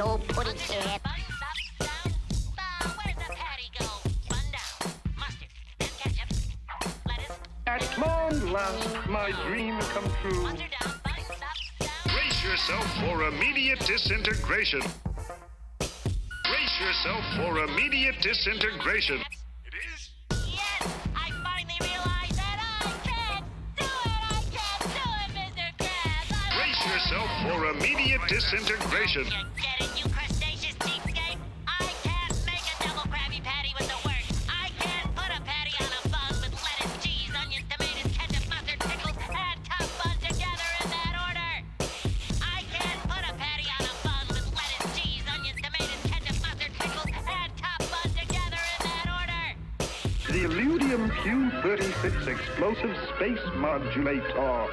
old pudding head. At long last, my dream come true. Brace yourself for immediate disintegration. Brace yourself for immediate disintegration. It is? Yes, I finally realized that I can do it! I can do it, Mr. Krabs! Brace yourself for immediate disintegration. You get it, you crustaceous cheapskate? I can't make a double Krabby Patty with the works. I can't put a patty on a bun with lettuce, cheese, onions, tomatoes, ketchup, mustard, pickles, and top bun together in that order. I can't put a patty on a bun with lettuce, cheese, onions, tomatoes, ketchup, mustard, pickles, and top bun together in that order. The Illudium Q36 explosive space modulator.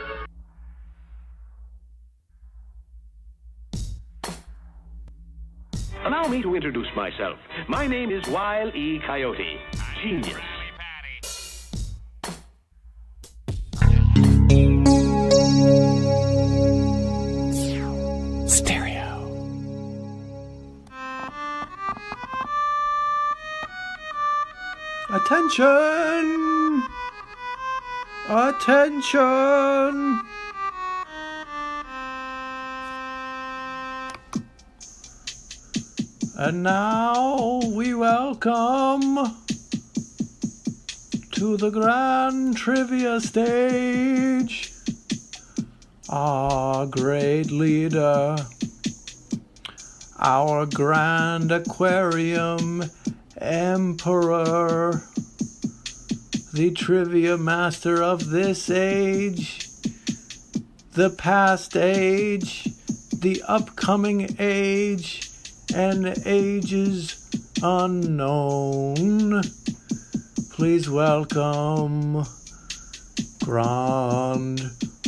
Allow me to introduce myself. My name is Wile E. Coyote. Genius. Stereo. Attention! Attention! And now we welcome to the grand trivia stage our great leader, our grand aquarium emperor, the trivia master of this age, the past age, the upcoming age, and ages unknown. Please welcome Grand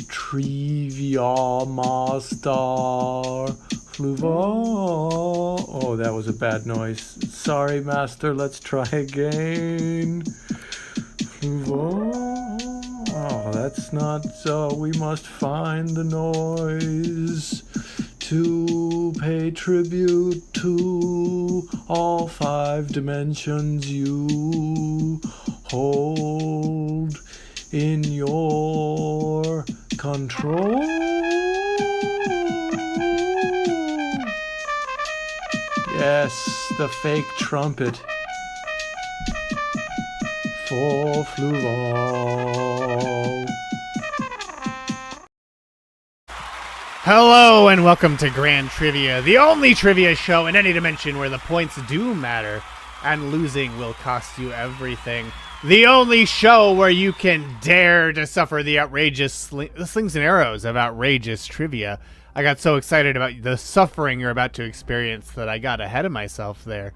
Triviamaster Fluval. Oh, that was a bad noise. Sorry, Master. Let's try again. Fluval. Oh, that's not so. We must find the noise to pay tribute to all 5 dimensions you hold in your control. Yes, the fake trumpet for Fluval. Hello and welcome to Grand Trivia, the only trivia show in any dimension where the points do matter and losing will cost you everything. The only show where you can dare to suffer the outrageous slings and arrows of outrageous trivia. I got so excited about the suffering you're about to experience that I got ahead of myself there.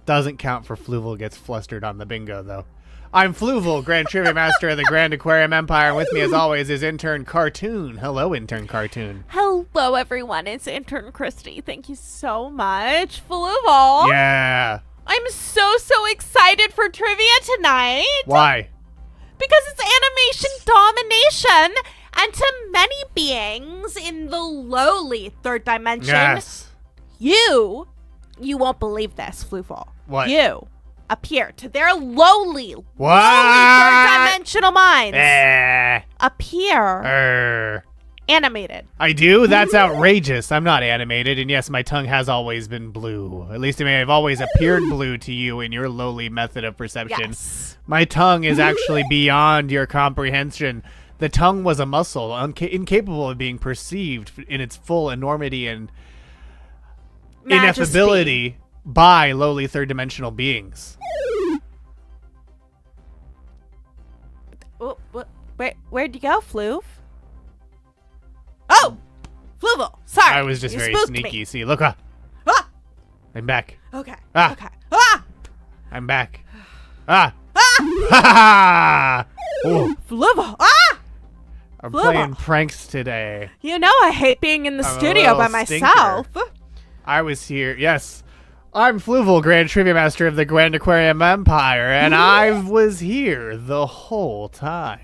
Doesn't count for Fluval gets flustered on the bingo though. I'm Fluval, Grand Trivia Master of the Grand Aquarium Empire, and with me as always is Intern Cartoon. Hello, Intern Cartoon. Hello, everyone. It's Intern Kristie. Thank you so much, Fluval. Yeah. I'm so excited for trivia tonight. Why? Because it's animation domination, and to many beings in the lowly 3rd dimension, Yes. you won't believe this, Fluval. What? You appear to their lowly What? 3rd dimensional minds. Appear animated. I do? That's outrageous. I'm not animated, and yes, my tongue has always been blue. At least it may have always appeared blue to you in your lowly method of perception. Yes. My tongue is actually beyond your comprehension. The tongue was a muscle, incapable of being perceived in its full enormity and ineffability by lowly 3rd dimensional beings. Where'd you go, Fluv? Oh! Fluval! Sorry! I was just you very spooked sneaky. me. See, look. Ah! I'm back. Okay. Ah. Okay. Ah! I'm back. Ah! Ah! Ha ha! Oh, Fluval! Ah! I'm Fluval. playing pranks today. You know I hate being in the I'm a studio by little myself. I was here. Yes. I'm Fluval, Grand Trivia Master of the Grand Aquarium Empire, and I was here the whole time.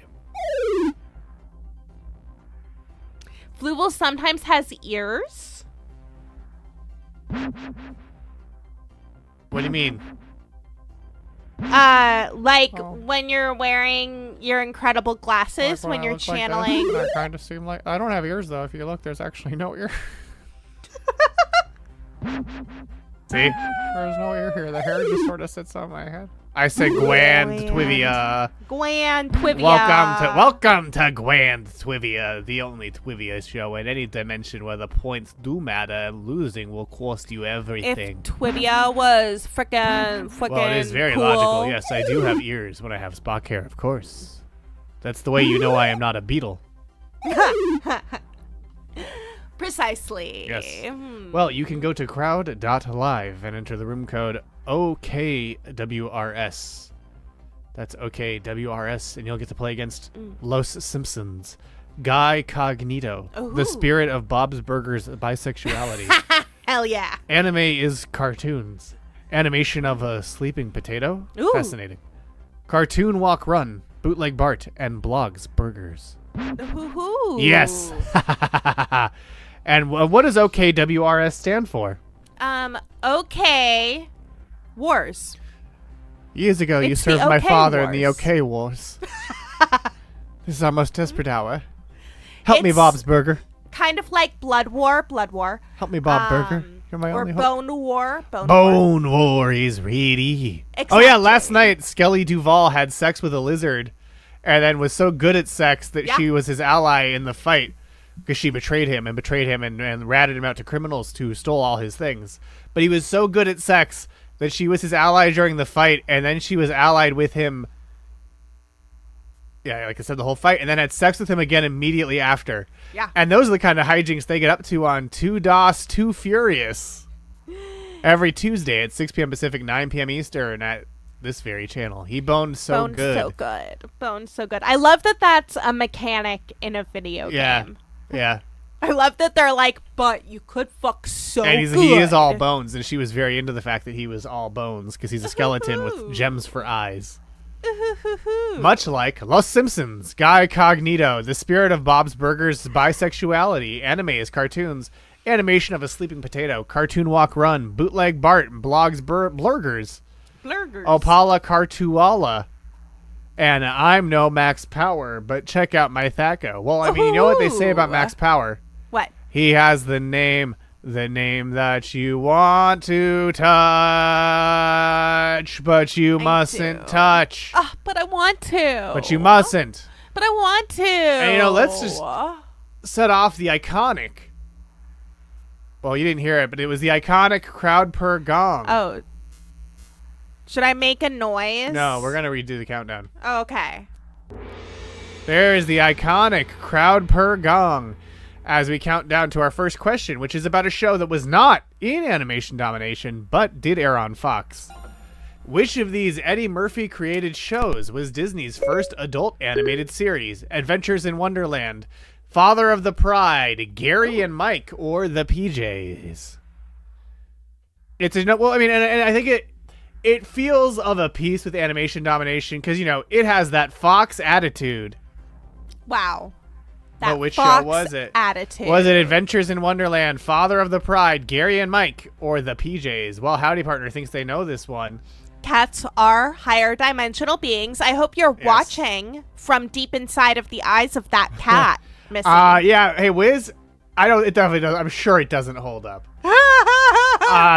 Fluval sometimes has ears. What do you mean? Like Oh. when you're wearing your incredible glasses when you're channeling. I kind of seem like I don't have ears though. If you look, there's actually no ear. See, there's no ear here. The hair just sort of sits on my head. I say Gwand Twivia. Gwand Twivia. Welcome to Gwand Twivia, the only Twivia show in any dimension where the points do matter and losing will cost you everything. If Twivia was frickin' Well, it is very cool. logical. Yes, I do have ears when I have Spock hair, of course. That's the way you know I am not a beetle. Precisely. Yes. Well, you can go to crowd.live and enter the room code OKWRS. That's OKWRS, and you'll get to play against Los Simpsons. Guy Cognito, the spirit of Bob's Burgers bisexuality. Hell yeah. Anime is cartoons. Animation of a sleeping potato? Ooh. Fascinating. Cartoon Walk Run, Bootleg Bart, and Blogs Burgers. Hoo-hoo. Yes. And what does OKWRS stand for? Okay. Wars. Years ago, you It's the served my OK father in the Wars. OK Wars. This is our most desperate hour. Help me, It's- Bob's Burger. Kind of like Blood War. Help me, Bob Burger. You're my Or only hope. Bone War. Bone War. Bone War is ready. Oh yeah, last Exactly. night Skelly Duvall had sex with a lizard, and then was so good at sex that Yeah. she was his ally in the fight because she betrayed him and ratted him out to criminals who stole all his things. But he was so good at sex that she was his ally during the fight, and then she was allied with him. Yeah, like I said, the whole fight, and then had sex with him again immediately after. Yeah. And those are the kind of hijinks they get up to on 2DOS 2 Furious. Every Tuesday at 6 p.m. Pacific, 9 p.m. Eastern at this very channel. He boned so Bone's good. so good. Bone's so good. I love that that's a mechanic in a video Yeah. game. Yeah. I love that they're like, but you could fuck so And good. he is all bones, and she was very into the fact that he was all bones because he's a skeleton with gems for eyes. Much like Los Simpsons, Guy Cognito, the spirit of Bob's Burgers bisexuality, anime is cartoons, animation of a sleeping potato, cartoon walk run, bootleg Bart, blogs blurgers, Blurgers. Opala Cartuala, and I'm no Max Power, but check out my Thaco. Well, I mean, you know what they say about Ooh. Max Power? What? He has the name that you want to touch, but you mustn't do. touch. Oh, but I want to. But you mustn't. But I want to. And, let's just set off the iconic. Well, you didn't hear it, but it was the iconic crowd per gong. Oh. Should I make a noise? No, we're going to redo the countdown. Oh, okay. There's the iconic crowd per gong as we count down to our first question, which is about a show that was not in Animation Domination, but did air on Fox. Which of these Eddie Murphy created shows was Disney's first adult animated series? Adventures in Wonderland, Father of the Pride, Gary and Mike, or The PJs? It's a well, I mean, and I think it feels of a piece with Animation Domination because it has that Fox attitude. Wow. But which Fox show was it? Attitude. Was it Adventures in Wonderland, Father of the Pride, Gary and Mike, or The PJs? Well, Howdy Partner thinks they know this one. Cats are higher dimensional beings. I hope you're watching from deep inside of the eyes of that cat, Missy. Yeah. Hey, Wiz, it definitely does. I'm sure it doesn't hold up.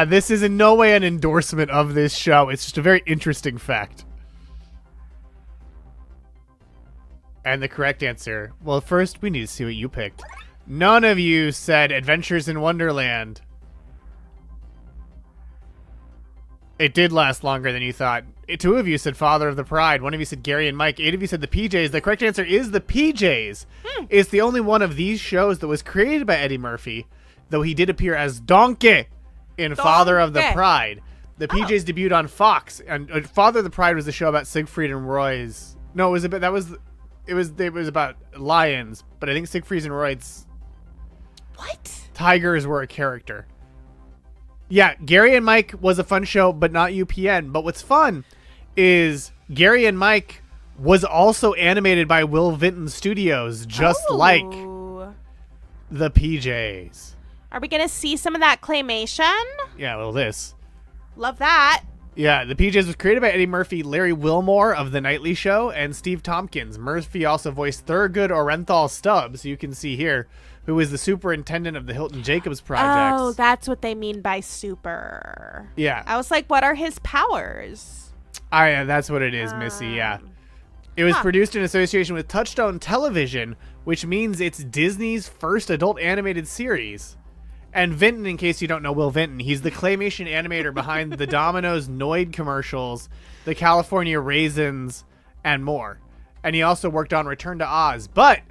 This is in no way an endorsement of this show. It's just a very interesting fact. And the correct answer, well, first we need to see what you picked. None of you said Adventures in Wonderland. It did last longer than you thought. 2 of you said Father of the Pride. 1 of you said Gary and Mike. 8 of you said The PJs. The correct answer is The PJs. It's the only one of these shows that was created by Eddie Murphy, though he did appear as Donkey in Father of the Donkey. Pride. The PJs debuted on Fox, and Father of the Pride was the show about Siegfried and Roy's. No, it was about lions, but I think Siegfried and Roy's What? tigers were a character. Yeah, Gary and Mike was a fun show, but not UPN. But what's fun is Gary and Mike was also animated by Will Vinton Studios, just like Ooh. The PJs. Are we going to see some of that claymation? Yeah, well, this. Love that. Yeah, the PJs was created by Eddie Murphy, Larry Wilmore of The Nightly Show, and Steve Tompkins. Murphy also voiced Thurgood Orenthal Stubbs, you can see here, who is the superintendent of the Hilton Jacobs projects. Oh, that's what they mean by super. Yeah. I was like, what are his powers? Yeah, that's what it is, Missy, yeah. It was produced in association with Touchstone Television, which means it's Disney's first adult animated series. And Vinton, in case you don't know Will Vinton, he's the claymation animator behind the Domino's Noid commercials, the California Raisins, and more. And he also worked on Return to Oz. But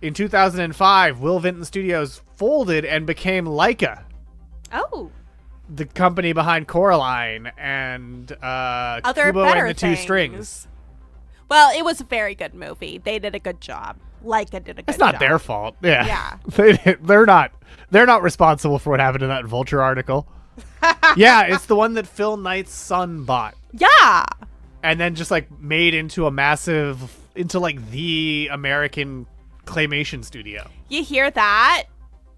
in 2005, Will Vinton Studios folded and became Laika. Oh. The company behind Coraline and Other Kubo better and the things. Two Strings. Well, it was a very good movie. They did a good job. Laika did a good job. It's not their fault. Yeah. Yeah. They're not responsible for what happened in that Vulture article. Yeah, it's the one that Phil Knight's son bought. Yeah. And then just like made into like the American claymation studio. You hear that?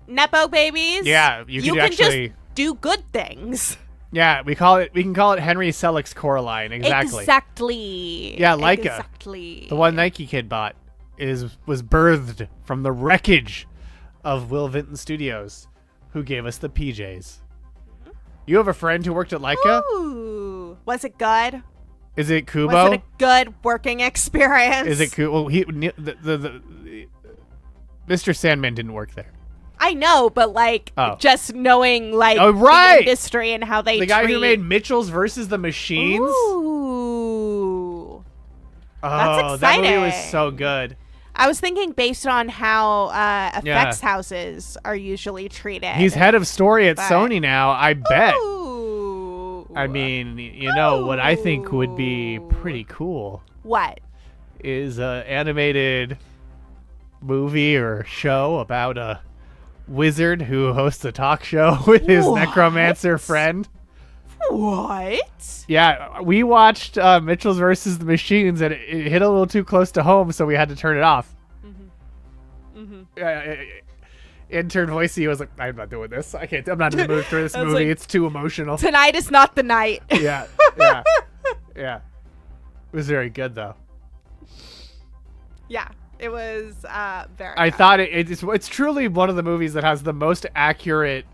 Nepo babies? Yeah, you can actually just do good things. Yeah, we can call it Henry Selick's Coraline, exactly. Exactly. Yeah, Laika. Exactly. The one Nike kid bought was birthed from the wreckage of Will Vinton Studios, who gave us the PJs. You have a friend who worked at Laika? Ooh. Was it good? Is it Kubo? Was it a good working experience? Is it Kubo? Well, Mr. Sandman didn't work there. I know, but just knowing right. the industry and how they the guy who made Mitchell's versus the Machines. Ooh. Oh, That's that movie was exciting. so good. I was thinking based on how effects houses are usually treated. He's head of story at Sony now, I bet. Ooh. I mean, you know, what I think would be pretty cool What? is an animated movie or show about a wizard who hosts a talk show with his necromancer friend. What? Yeah, we watched Mitchell's versus the Machines, and it hit a little too close to home, so we had to turn it off. Intern Voicey was like, I'm not doing this. I'm not in the mood for this movie. like, It's too emotional. Tonight is not the night. Yeah. It was very good, though. Yeah, it was very I good. thought it's truly one of the movies that has the most accurate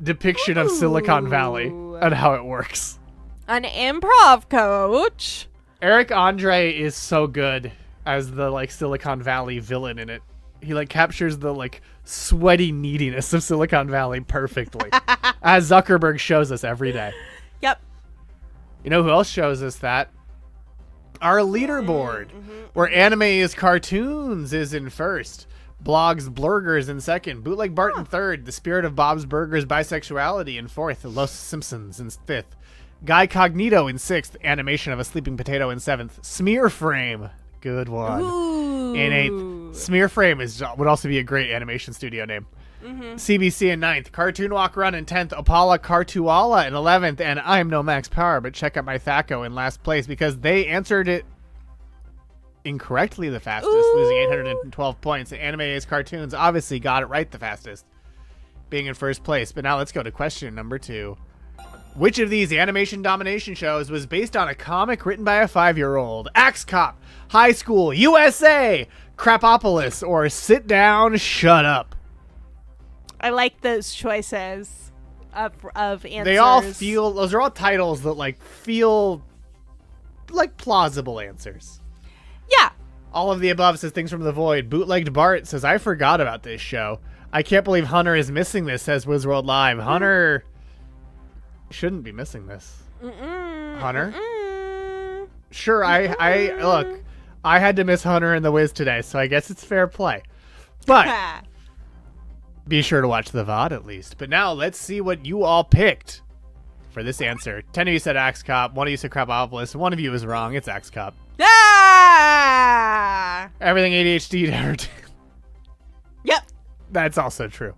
depiction of Silicon Valley and how it works. An improv coach. Eric Andre is so good as the Silicon Valley villain in it. He captures the sweaty neediness of Silicon Valley perfectly, as Zuckerberg shows us every day. Yep. You know who else shows us that? Our leaderboard, where Anime is Cartoons is in first, Blogs Blurgers in second, Bootleg Bart in third, The Spirit of Bob's Burgers Bisexuality in fourth, Los Simpsons in fifth, Guy Cognito in sixth, Animation of a Sleeping Potato in seventh, Smear Frame, good one, in eighth. Smear Frame would also be a great animation studio name. CBC in ninth, Cartoon Walk Run in 10th, Opala Cartuala in 11th, and I'm no Max Power, but check out my Thaco in last place because they answered it incorrectly the fastest, losing 812 points. And Anime is Cartoons obviously got it right the fastest, being in first place. But now let's go to question number 2. Which of these animation domination shows was based on a comic written by a 5-year-old? Axe Cop, High School, USA, Crapopolis, or Sit Down, Shut Up? I like those choices of answers. They all feel, those are all titles that feel like plausible answers. Yeah. All of the above says Things from the Void. Bootlegged Bart says, I forgot about this show. I can't believe Hunter is missing this, says Wizworld Live. Hunter shouldn't be missing this. Hunter? Sure, I look, I had to miss Hunter and the Wiz today, so I guess it's fair play. But be sure to watch the VOD at least. But now let's see what you all picked for this answer. 10 of you said Axe Cop, 1 of you said Crapopolis, 1 of you was wrong. It's Axe Cop. Ah! Everything ADHD ever do. Yep. That's also true.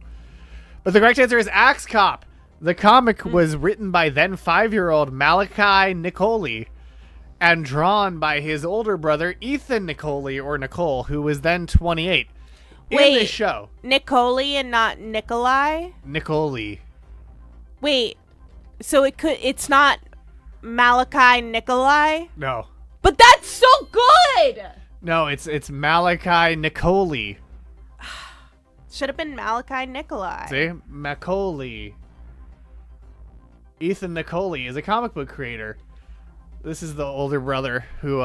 But the correct answer is Axe Cop. The comic was written by then 5-year-old Malachi Nicoli and drawn by his older brother Ethan Nicoli, or Nicole, who was then 28. In this show. Nicoli and not Nikolai? Nicoli. Wait, so it's not Malachi Nikolai? No. But that's so good! No, it's Malachi Nicoli. Should have been Malachi Nikolai. See? Macaulay. Ethan Nicoli is a comic book creator. This is the older brother who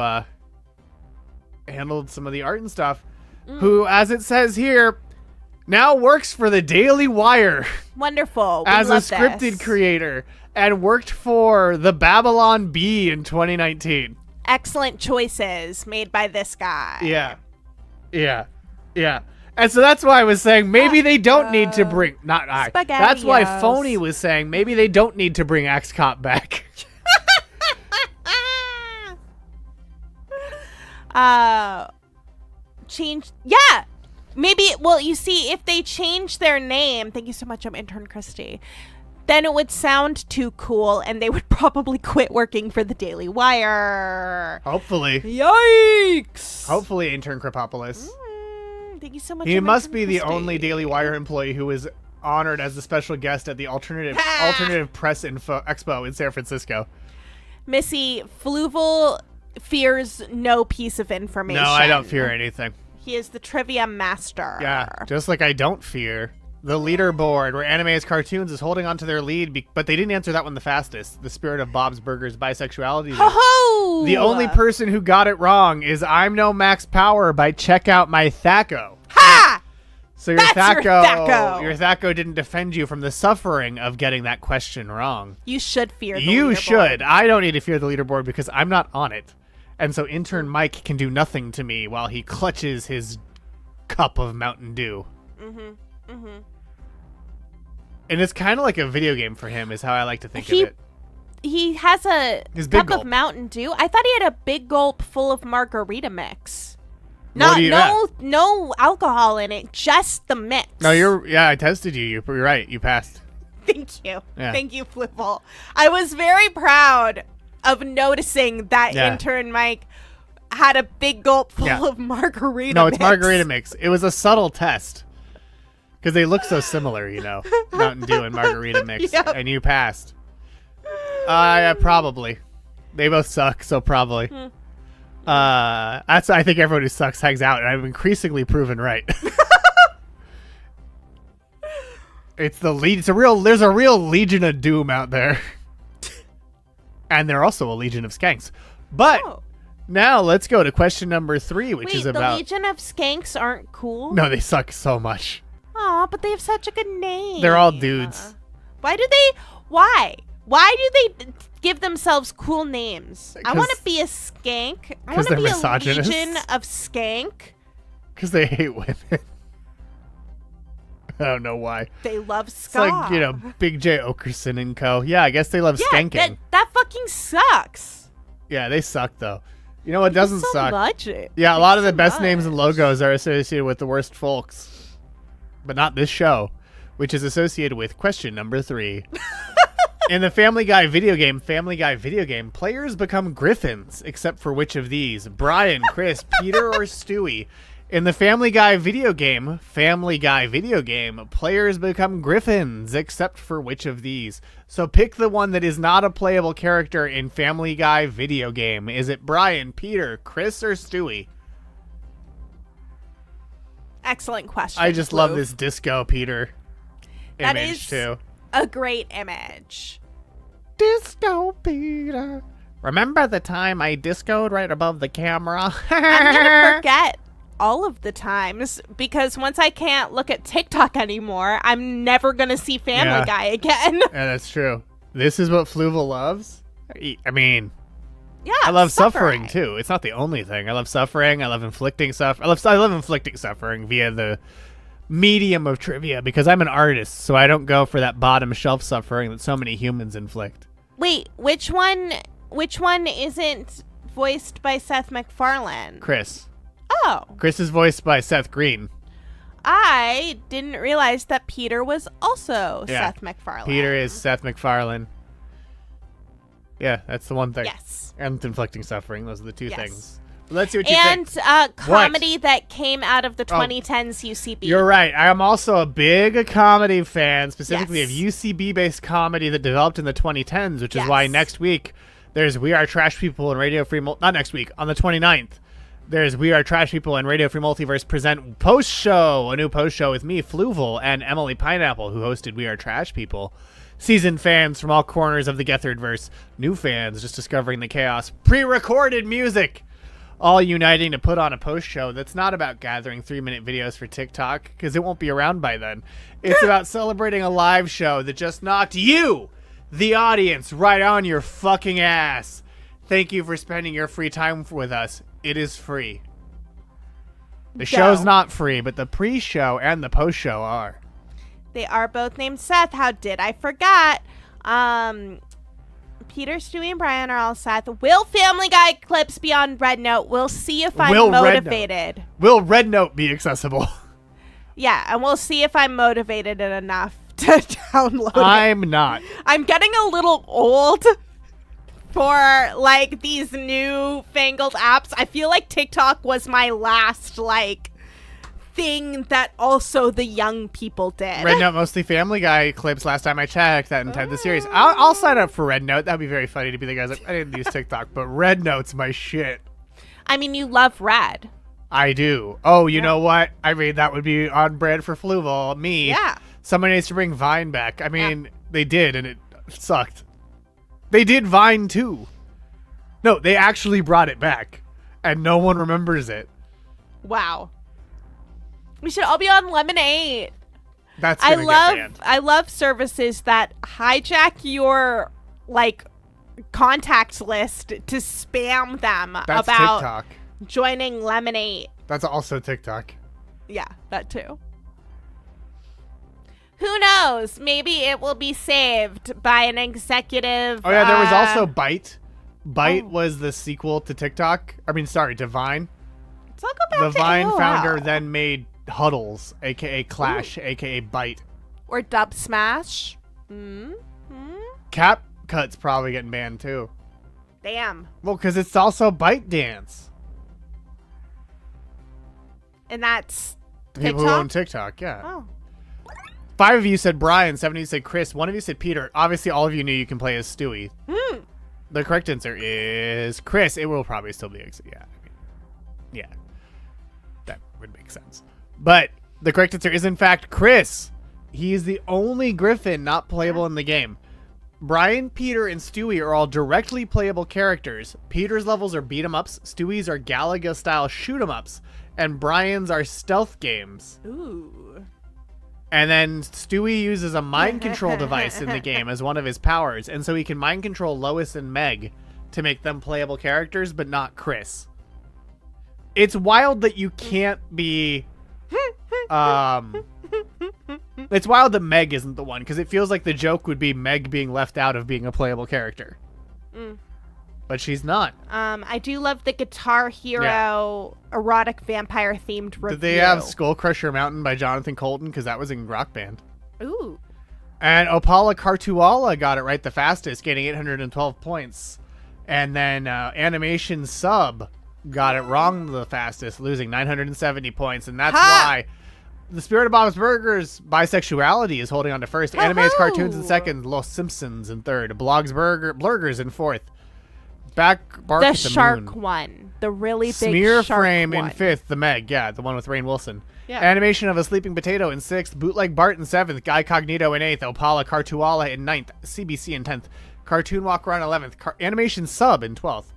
handled some of the art and stuff. Who, as it says here, now works for the Daily Wire. Wonderful. We as a love scripted this. creator, and worked for the Babylon Bee in 2019. Excellent choices made by this guy. Yeah. And so that's why I was saying maybe they don't need to bring... Not I. That's why SpaghettiOs. Phony was saying maybe they don't need to bring Axe Cop back. Change. Yeah. Maybe, well, you see, if they change their name, thank you so much, I'm Intern Kristie, then it would sound too cool and they would probably quit working for the Daily Wire. Hopefully. Yikes. Hopefully, Intern Krapopolis. Thank you so much. He I'm must Intern be the Kristie. only Daily Wire employee who was honored as a special guest at the alternative press expo in San Francisco. Missy, Fluval fears no piece of information. No, I don't fear anything. He is the trivia master. Yeah, just like I don't fear the leaderboard where Anime as Cartoons is holding on to their lead, but they didn't answer that one the fastest. The spirit of Bob's Burgers bisexuality. Ho-ho! The only person who got it wrong is I'm No Max Power by Check Out My Thaco. Ha! So That's your Thaco. Your Thaco didn't defend you from the suffering of getting that question wrong. You should fear the You leaderboard. should. I don't need to fear the leaderboard because I'm not on it. And so intern Mike can do nothing to me while he clutches his cup of Mountain Dew. And it's kind of like a video game for him is how I like to think of it. He has a His big cup gulp. of Mountain Dew. I thought he had a big gulp full of margarita mix. What do you No alcohol in it, just the mix. No, I tested you. You're right. You passed. Thank you. Yeah. Thank you, Fluval. I was very proud of noticing that Yeah. intern Mike had a big gulp full Yeah. of margarita No, it's mix. margarita mix. It was a subtle test. Because they look so similar, you know. Mountain Dew and margarita mix. Yep. And you passed. Yeah, probably. They both suck, so probably. I think everyone who sucks hangs out, and I'm increasingly proven right. There's a real Legion of Doom out there. And they're also a Legion of Skanks. But now let's go to question number 3, which is the about... Legion of Skanks aren't cool? No, they suck so much. Aw, but they have such a good name. They're all dudes. Why do they give themselves cool names? I want to be a skank. I want to they're be misogynists. a legion of skank. Because they hate women. I don't know why. They love It's ska. like, Big J. Okerson and co. Yeah, I guess they love skanking. That fucking sucks. Yeah, they suck, though. You know what doesn't so suck? Much it. Yeah, a lot of the so best names and much. logos are associated with the worst folks. But not this show, which is associated with question number 3. In the Family Guy video game, players become griffins, except for which of these? Brian, Chris, Peter, or Stewie? In the Family Guy video game, players become griffins, except for which of these? So pick the one that is not a playable character in Family Guy video game. Is it Brian, Peter, Chris, or Stewie? Excellent question. I just love Fluv. this disco Peter That image, is too. a great image. Disco Peter. Remember the time I discoed right above the camera? I'm gonna forget all of the times because once I can't look at TikTok anymore, I'm never gonna see Family Yeah. Guy again. Yeah, that's true. This is what Fluval loves? I mean, Yeah, I love suffering too. It's not the only thing. I love suffering. I love inflicting suffering. I love inflicting suffering via the medium of trivia because I'm an artist, so I don't go for that bottom shelf suffering that so many humans inflict. Wait, which one isn't voiced by Seth MacFarlane? Chris. Oh, Chris is voiced by Seth Green. I didn't realize that Peter was also Yeah. Seth MacFarlane. Peter is Seth MacFarlane. Yeah, that's the one thing. Yes. And inflicting suffering. Those are the two Yes. things. Let's see what you and think. comedy that came out of the 2010s UCB. You're right. I am also a big comedy fan, specifically Yes. of UCB-based comedy that developed in the 2010s, which is Yes. why next week there's We Are Trash People and Radio Free... Not next week, on the 29th. There's We Are Trash People and Radio Free Multiverse present Post Show, a new post show with me, Fluval, and Emily Pineapple, who hosted We Are Trash People. Seasoned fans from all corners of the Gethardverse, new fans just discovering the chaos, pre-recorded music, all uniting to put on a post show that's not about gathering 3-minute videos for TikTok, because it won't be around by then. It's about celebrating a live show that just knocked you, the audience, right on your fucking ass. Thank you for spending your free time with us. It is free. The show's not free, but the pre-show and the post-show are. They are both named Seth. How did I forget? Peter, Stewie, and Brian are all Seth. Will Family Guy clips be on Red Note? We'll see if I'm motivated. Will Red Note be accessible? Yeah, and we'll see if I'm motivated enough to download it. I'm not. I'm getting a little old for like these new fangled apps. I feel like TikTok was my last like thing that also the young people did. Red Note mostly Family Guy clips last time I checked that entire the series. I'll sign up for Red Note. That'd be very funny to be the guys like, I didn't use TikTok, but Red Note's my shit. I mean, you love Red. I do. Oh, you know what? I mean, that would be on brand for Fluval. Me. Yeah. Someone needs to bring Vine back. I mean, they did, and it sucked. They did Vine too. No, they actually brought it back, and no one remembers it. Wow. We should all be on Lemonade. That's gonna get banned. I love services that hijack your like contact list to spam them That's about TikTok. joining Lemonade. That's also TikTok. Yeah, that too. Who knows? Maybe it will be saved by an executive. Oh yeah, there was also Byte. Byte was the sequel to TikTok. I mean, sorry, to Vine. Let's all go back The to Vine AOL. founder then made Huddles, aka Clash, aka Byte. Or Dub Smash. CapCut's probably getting banned too. Damn. Well, because it's also Byte Dance. And that's The people who TikTok? own TikTok, yeah. Oh. 5 of you said Brian, 7 of you said Chris, 1 of you said Peter. Obviously, all of you knew you can play as Stewie. The correct answer is Chris. It will probably still be, yeah. Yeah. That would make sense. But the correct answer is, in fact, Chris. He is the only Griffin not playable in the game. Brian, Peter, and Stewie are all directly playable characters. Peter's levels are beat-em-ups, Stewie's are Galaga-style shoot-em-ups, and Brian's are stealth games. Ooh. And then Stewie uses a mind control device in the game as one of his powers, and so he can mind control Lois and Meg to make them playable characters, but not Chris. It's wild that you can't be... It's wild that Meg isn't the one, because it feels like the joke would be Meg being left out of being a playable character. But she's not. I do love the Guitar Hero erotic vampire themed review. Did they have Skull Crusher Mountain by Jonathan Colton? Because that was in Rock Band. Ooh. And Opala Kartuala got it right the fastest, getting 812 points. And then Animation Sub got it wrong the fastest, losing 970 points. And that's why the Spirit of Bob's Burgers bisexuality is holding on to first. Anime's Cartoons in second. Los Simpsons in third. Blog's Blurgers in fourth. Bark The at the shark Moon. one. The really big Smear shark Frame one. in fifth. The Meg, yeah, the one with Rainn Wilson. Yeah. Animation of a Sleeping Potato in sixth. Bootleg Bart in seventh. Guy Cognito in eighth. Opala Kartuala in ninth. CBC in 10th. Cartoon Walker on 11th. Animation Sub in 12th.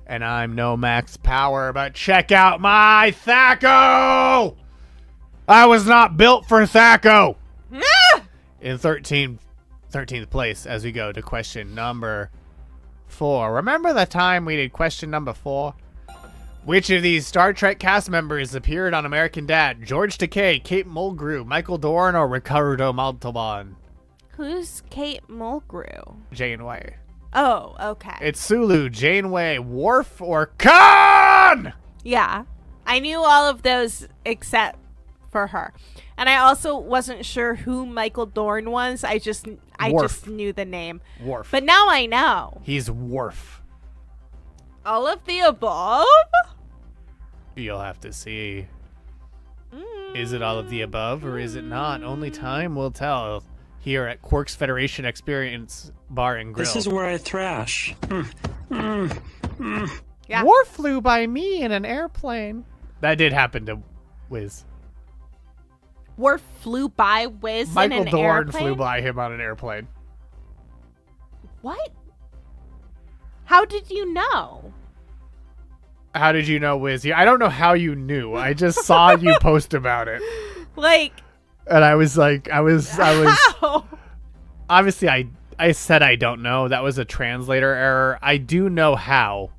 And I'm no Max Power, but check out my Thaco! I was not built for Thaco! In 13th place as we go to question number 4. Remember the time we did question number 4? Which of these Star Trek cast members appeared on American Dad? George Takei, Kate Mulgrew, Michael Dorn, or Ricardo Montalban? Who's Kate Mulgrew? Janeway. Oh, okay. It's Sulu, Janeway, Worf, or Khan! Yeah. I knew all of those except for her. And I also wasn't sure who Michael Dorn was. I just knew the name. Worf. But now I know. He's Worf. All of the above? You'll have to see. Is it all of the above, or is it not? Only time will tell. Here at Quark's Federation Experience Bar and Grill. This is where I thrash. Yeah. War flew by me in an airplane. That did happen to Wiz. War flew by Wiz in Michael an Dorn airplane? flew by him on an airplane. What? How did you know? How did you know, Wiz? I don't know how you knew. I just saw you post about it. Like, And I was like, I was how? obviously I said I don't know. That was a translator error. I do know how.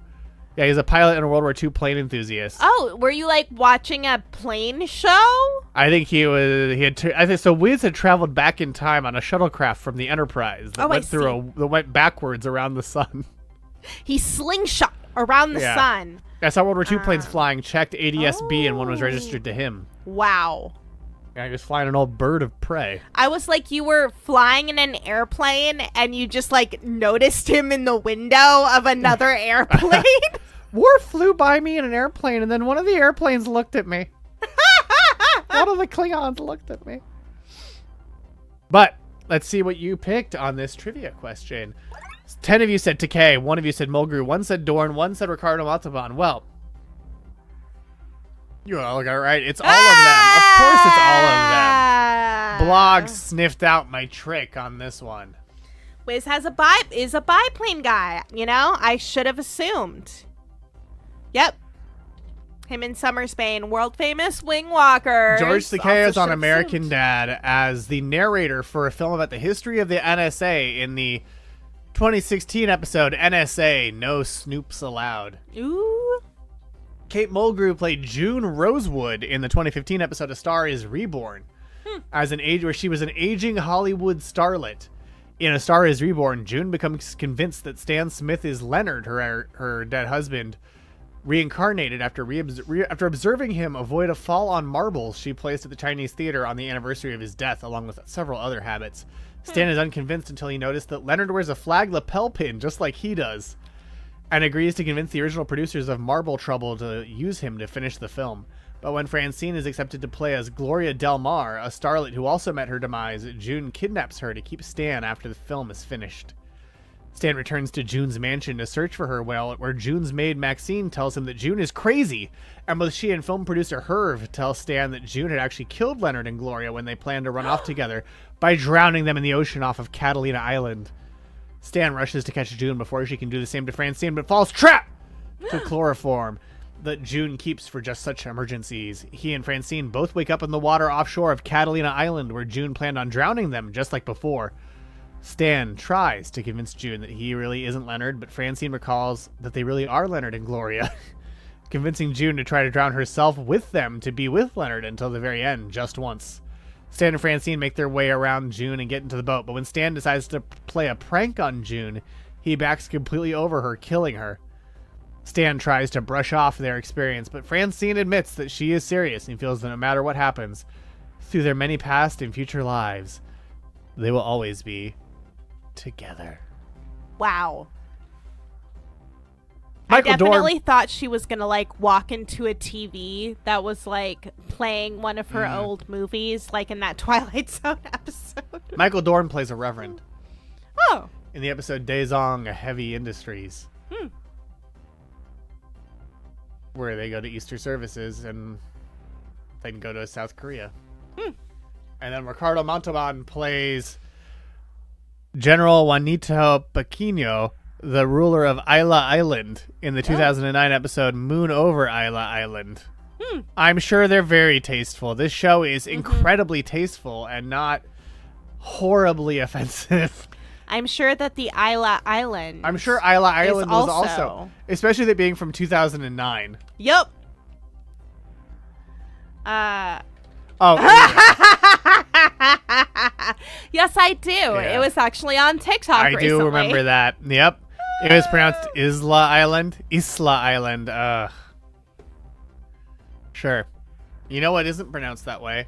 Yeah, he's a pilot and a World War II plane enthusiast. Oh, were you like watching a plane show? I think I think so. Wiz had traveled back in time on a shuttlecraft from the Enterprise that went backwards around the sun. He slingshot around the Yeah. sun. I saw World War II planes flying, checked ADS-B, and one was registered to him. Wow. Yeah, he was flying an old bird of prey. I was like, you were flying in an airplane and you just like noticed him in the window of another airplane. War flew by me in an airplane, and then one of the airplanes looked at me. One of the Klingons looked at me. But let's see what you picked on this trivia question. 10 of you said Takei, 1 of you said Mulgrew, 1 said Dorn, 1 said Ricardo Montalban. Well, you all got it right. It's all of them. Of course it's all of them. Blog sniffed out my trick on this one. Wiz is a biplane guy. You know, I should have assumed. Yep. Him in Summer Spain, world famous wing walker. George Takei is on American Dad as the narrator for a film about the history of the NSA in the 2016 episode NSA No Snoops Allowed. Ooh. Kate Mulgrew played June Rosewood in the 2015 episode A Star Is Reborn, where she was an aging Hollywood starlet. In A Star Is Reborn, June becomes convinced that Stan Smith is Leonard, her dead husband, reincarnated after observing him avoid a fall on marbles she placed at the Chinese theater on the anniversary of his death, along with several other habits. Stan is unconvinced until he noticed that Leonard wears a flag lapel pin just like he does, and agrees to convince the original producers of Marble Trouble to use him to finish the film. But when Francine is accepted to play as Gloria Del Mar, a starlet who also met her demise, June kidnaps her to keep Stan after the film is finished. Stan returns to June's mansion to search for her, where June's maid Maxine tells him that June is crazy, and both she and film producer Herv tell Stan that June had actually killed Leonard and Gloria when they planned to run off together by drowning them in the ocean off of Catalina Island. Stan rushes to catch June before she can do the same to Francine, but falls trapped to chloroform that June keeps for just such emergencies. He and Francine both wake up in the water offshore of Catalina Island, where June planned on drowning them, just like before. Stan tries to convince June that he really isn't Leonard, but Francine recalls that they really are Leonard and Gloria, convincing June to try to drown herself with them to be with Leonard until the very end, just once. Stan and Francine make their way around June and get into the boat, but when Stan decides to play a prank on June, he backs completely over her, killing her. Stan tries to brush off their experience, but Francine admits that she is serious and feels that no matter what happens, through their many past and future lives, they will always be together. Wow. Michael I definitely thought she was gonna like walk into a TV that was like playing one of her old movies, like in that Twilight Zone episode. Michael Dorn plays a reverend Oh. in the episode Daezong Heavy Industries, where they go to Easter services and then go to South Korea. And then Ricardo Montalban plays General Juanito Paquino, the ruler of Isla Island, in the 2009 episode Moon Over Isla Island. I'm sure they're very tasteful. This show is incredibly tasteful and not horribly offensive. I'm sure that the Isla Island. I'm sure Isla Island was also. also, especially that being from 2009. Yep. Oh, Yes, I do. Yeah. It was actually on TikTok I recently. do remember that. Yep. It was pronounced Isla Island. Sure. You know what isn't pronounced that way?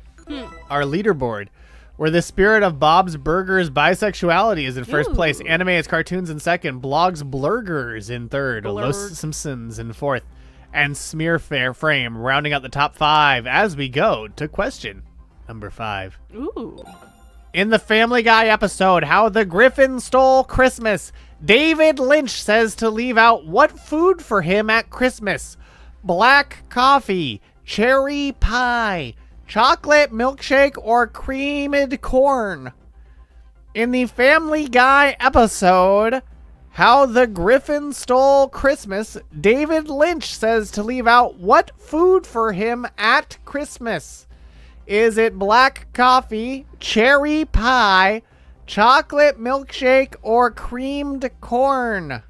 Our leaderboard, where the spirit of Bob's Burgers bisexuality is in first place. Anime is cartoons in second. Blogs Blurgers in third. Blurg. Los Simpsons in fourth. and smear frame, rounding out the top 5 as we go to question number 5. Ooh. In the Family Guy episode, How the Griffin Stole Christmas, David Lynch says to leave out what food for him at Christmas: black coffee, cherry pie, chocolate milkshake, or creamed corn. In the Family Guy episode, How the Griffin Stole Christmas, David Lynch says to leave out what food for him at Christmas. Is it black coffee, cherry pie, chocolate milkshake, or creamed corn?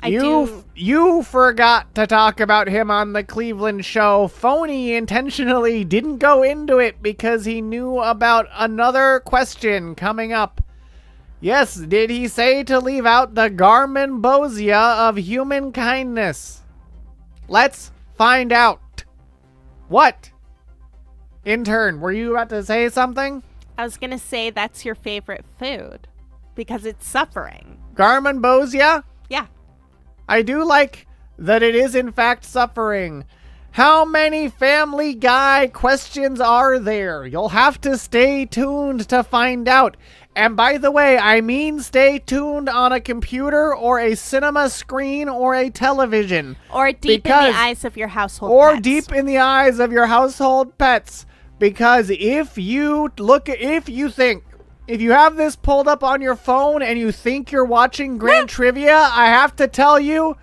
You forgot to talk about him on the Cleveland show. Phony intentionally didn't go into it because he knew about another question coming up. Yes, did he say to leave out the Garmonbozia of human kindness? Let's find out. What? Intern, were you about to say something? I was going to say that's your favorite food because it's suffering. Garmonbozia? Yeah. I do like that it is in fact suffering. How many Family Guy questions are there? You'll have to stay tuned to find out. And by the way, I mean stay tuned on a computer or a cinema screen or a television. Or deep in the eyes of your household Or pets. deep in the eyes of your household pets. Because if you have this pulled up on your phone and you think you're watching Grand Trivia, I have to tell you,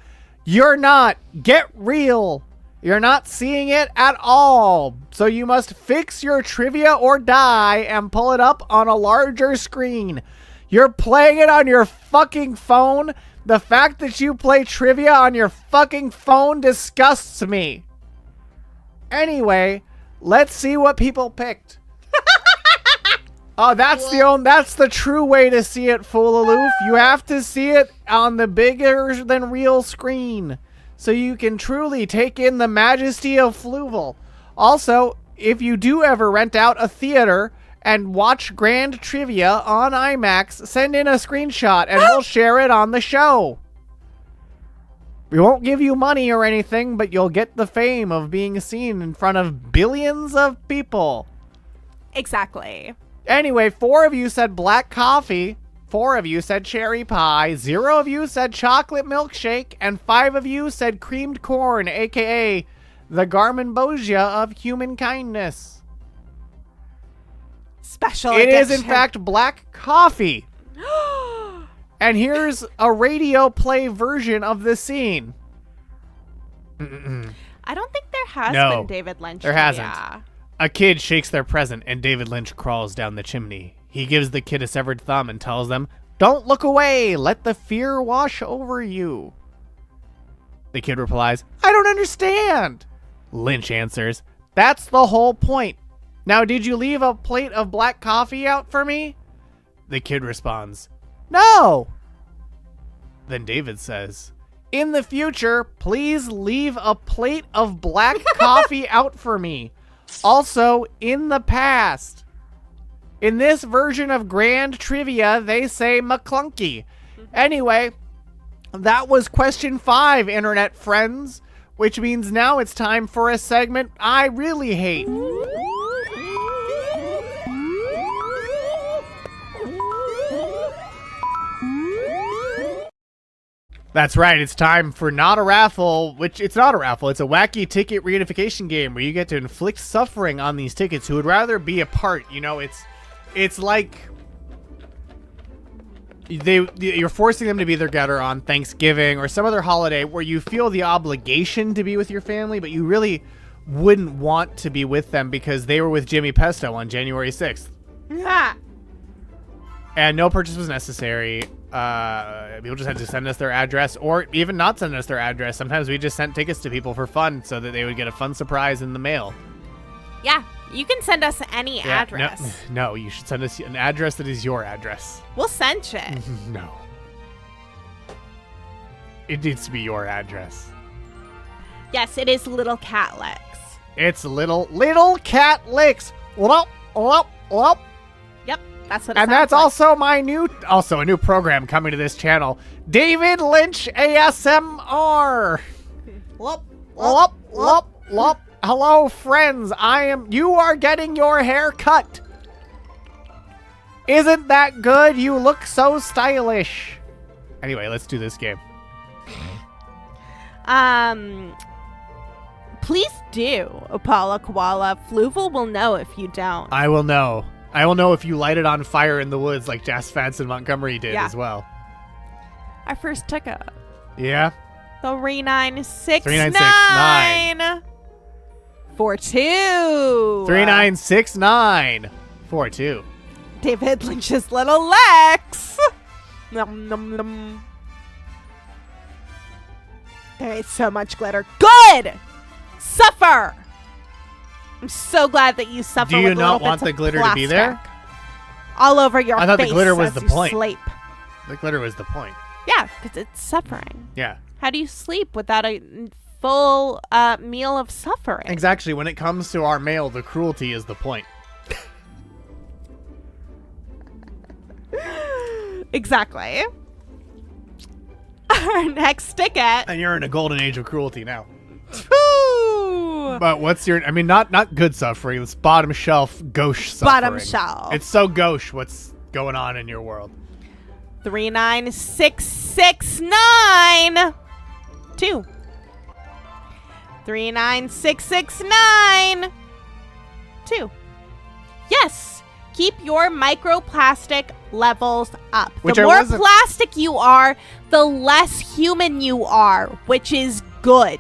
you're not. Get real. You're not seeing it at all. So you must fix your trivia or die and pull it up on a larger screen. You're playing it on your fucking phone. The fact that you play trivia on your fucking phone disgusts me. Anyway, let's see what people picked. Oh, that's the true way to see it, Fool Aloof. You have to see it on the bigger than real screen, so you can truly take in the majesty of Fluval. Also, if you do ever rent out a theater and watch Grand Trivia on IMAX, send in a screenshot and we'll share it on the show. We won't give you money or anything, but you'll get the fame of being seen in front of billions of people. Exactly. Anyway, 4 of you said black coffee, 4 of you said cherry pie, 0 of you said chocolate milkshake, and 5 of you said creamed corn, aka the Garmonbozia of human kindness. Special It is, in edition. fact, black coffee. And here's a radio play version of the scene. I don't think there has been David Lynch. There hasn't. Yeah. A kid shakes their present, and David Lynch crawls down the chimney. He gives the kid a severed thumb and tells them, "Don't look away. Let the fear wash over you." The kid replies, "I don't understand." Lynch answers, "That's the whole point. Now, did you leave a plate of black coffee out for me?" The kid responds, "No." Then David says, "In the future, please leave a plate of black coffee out for me. Also, in the past." In this version of Grand Trivia, they say McClunky. Anyway, that was question 5, internet friends, which means now it's time for a segment I really hate. That's right, it's time for Not a Raffle, which it's not a raffle, it's a wacky ticket reunification game where you get to inflict suffering on these tickets who would rather be apart. You know, it's like you're forcing them to be together on Thanksgiving or some other holiday where you feel the obligation to be with your family, but you really wouldn't want to be with them because they were with Jimmy Pesto on January 6th. And no purchase was necessary. People just had to send us their address or even not send us their address. Sometimes we just sent tickets to people for fun so that they would get a fun surprise in the mail. Yeah, you can send us any address. No, you should send us an address that is your address. We'll send shit. No. It needs to be your address. Yes, it is Little Cat Lex. It's little cat licks. Whoop, whoop, whoop. Yep. That's what it And sounds that's like. also a new program coming to this channel. David Lynch ASMR. Lop, Lop, lop, lop. Hello, friends. You are getting your hair cut. Isn't that good? You look so stylish. Anyway, let's do this game. Please do, Apollo Koala. Fluval will know if you don't. I will know. I will know if you light it on fire in the woods like Jazz Fans in Montgomery did Yeah. as well. I first took it. Yeah? 3969. 42. 3969 42. David Lynch's little Lex. Nom, nom, nom. There is so much glitter. Good! Suffer! I'm so glad that you suffer. Do you with not little want bits the of glitter to be there? plastic all over your face. I thought the glitter was as the you point. Sleep. The glitter was the point. Yeah, because it's suffering. Yeah. How do you sleep without a full meal of suffering? Exactly. When it comes to our mail, the cruelty is the point. Exactly. Our next ticket. And you're in a golden age of cruelty now. Ooh. But what's your... I mean, not good suffering. It's bottom shelf gauche suffering. Bottom shelf. It's so gauche what's going on in your world. 39669. 2. 39669. 2. Yes. Keep your microplastic levels up. Which the I more wasn't- plastic you are, the less human you are, which is good.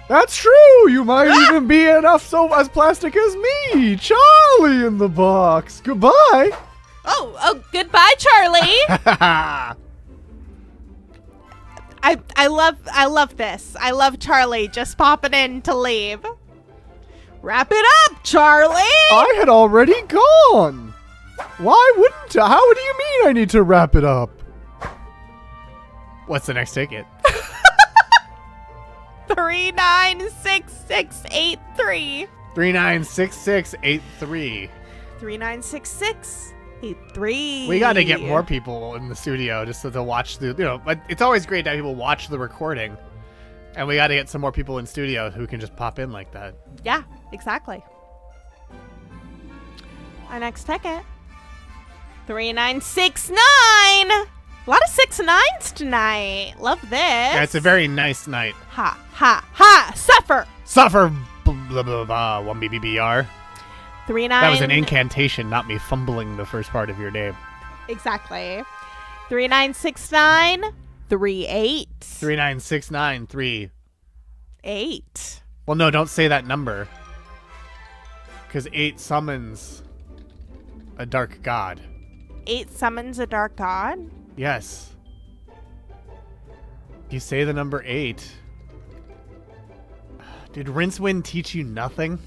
That's true. You might even be enough so as plastic as me. Charlie in the box. Goodbye. Oh, goodbye, Charlie. I love this. I love Charlie just popping in to leave. Wrap it up, Charlie. I had already gone. Why wouldn't I? How do you mean I need to wrap it up? What's the next ticket? 396683. 396683. 396683. We got to get more people in the studio just so they'll watch the, but it's always great to have people watch the recording. And we got to get some more people in studio who can just pop in like that. Yeah, exactly. Our next ticket. 3969. A lot of 69s tonight. Love this. Yeah, it's a very nice night. Ha, ha, ha. Suffer. Suffer, blah, blah, blah, 1BBBR. 39. That was an incantation, not me fumbling the first part of your name. Exactly. 3969. 38. 39693. 8. Well, no, don't say that number. Because 8 summons a dark god. 8 summons a dark god? Yes. You say the number 8. Did Rincewind teach you nothing?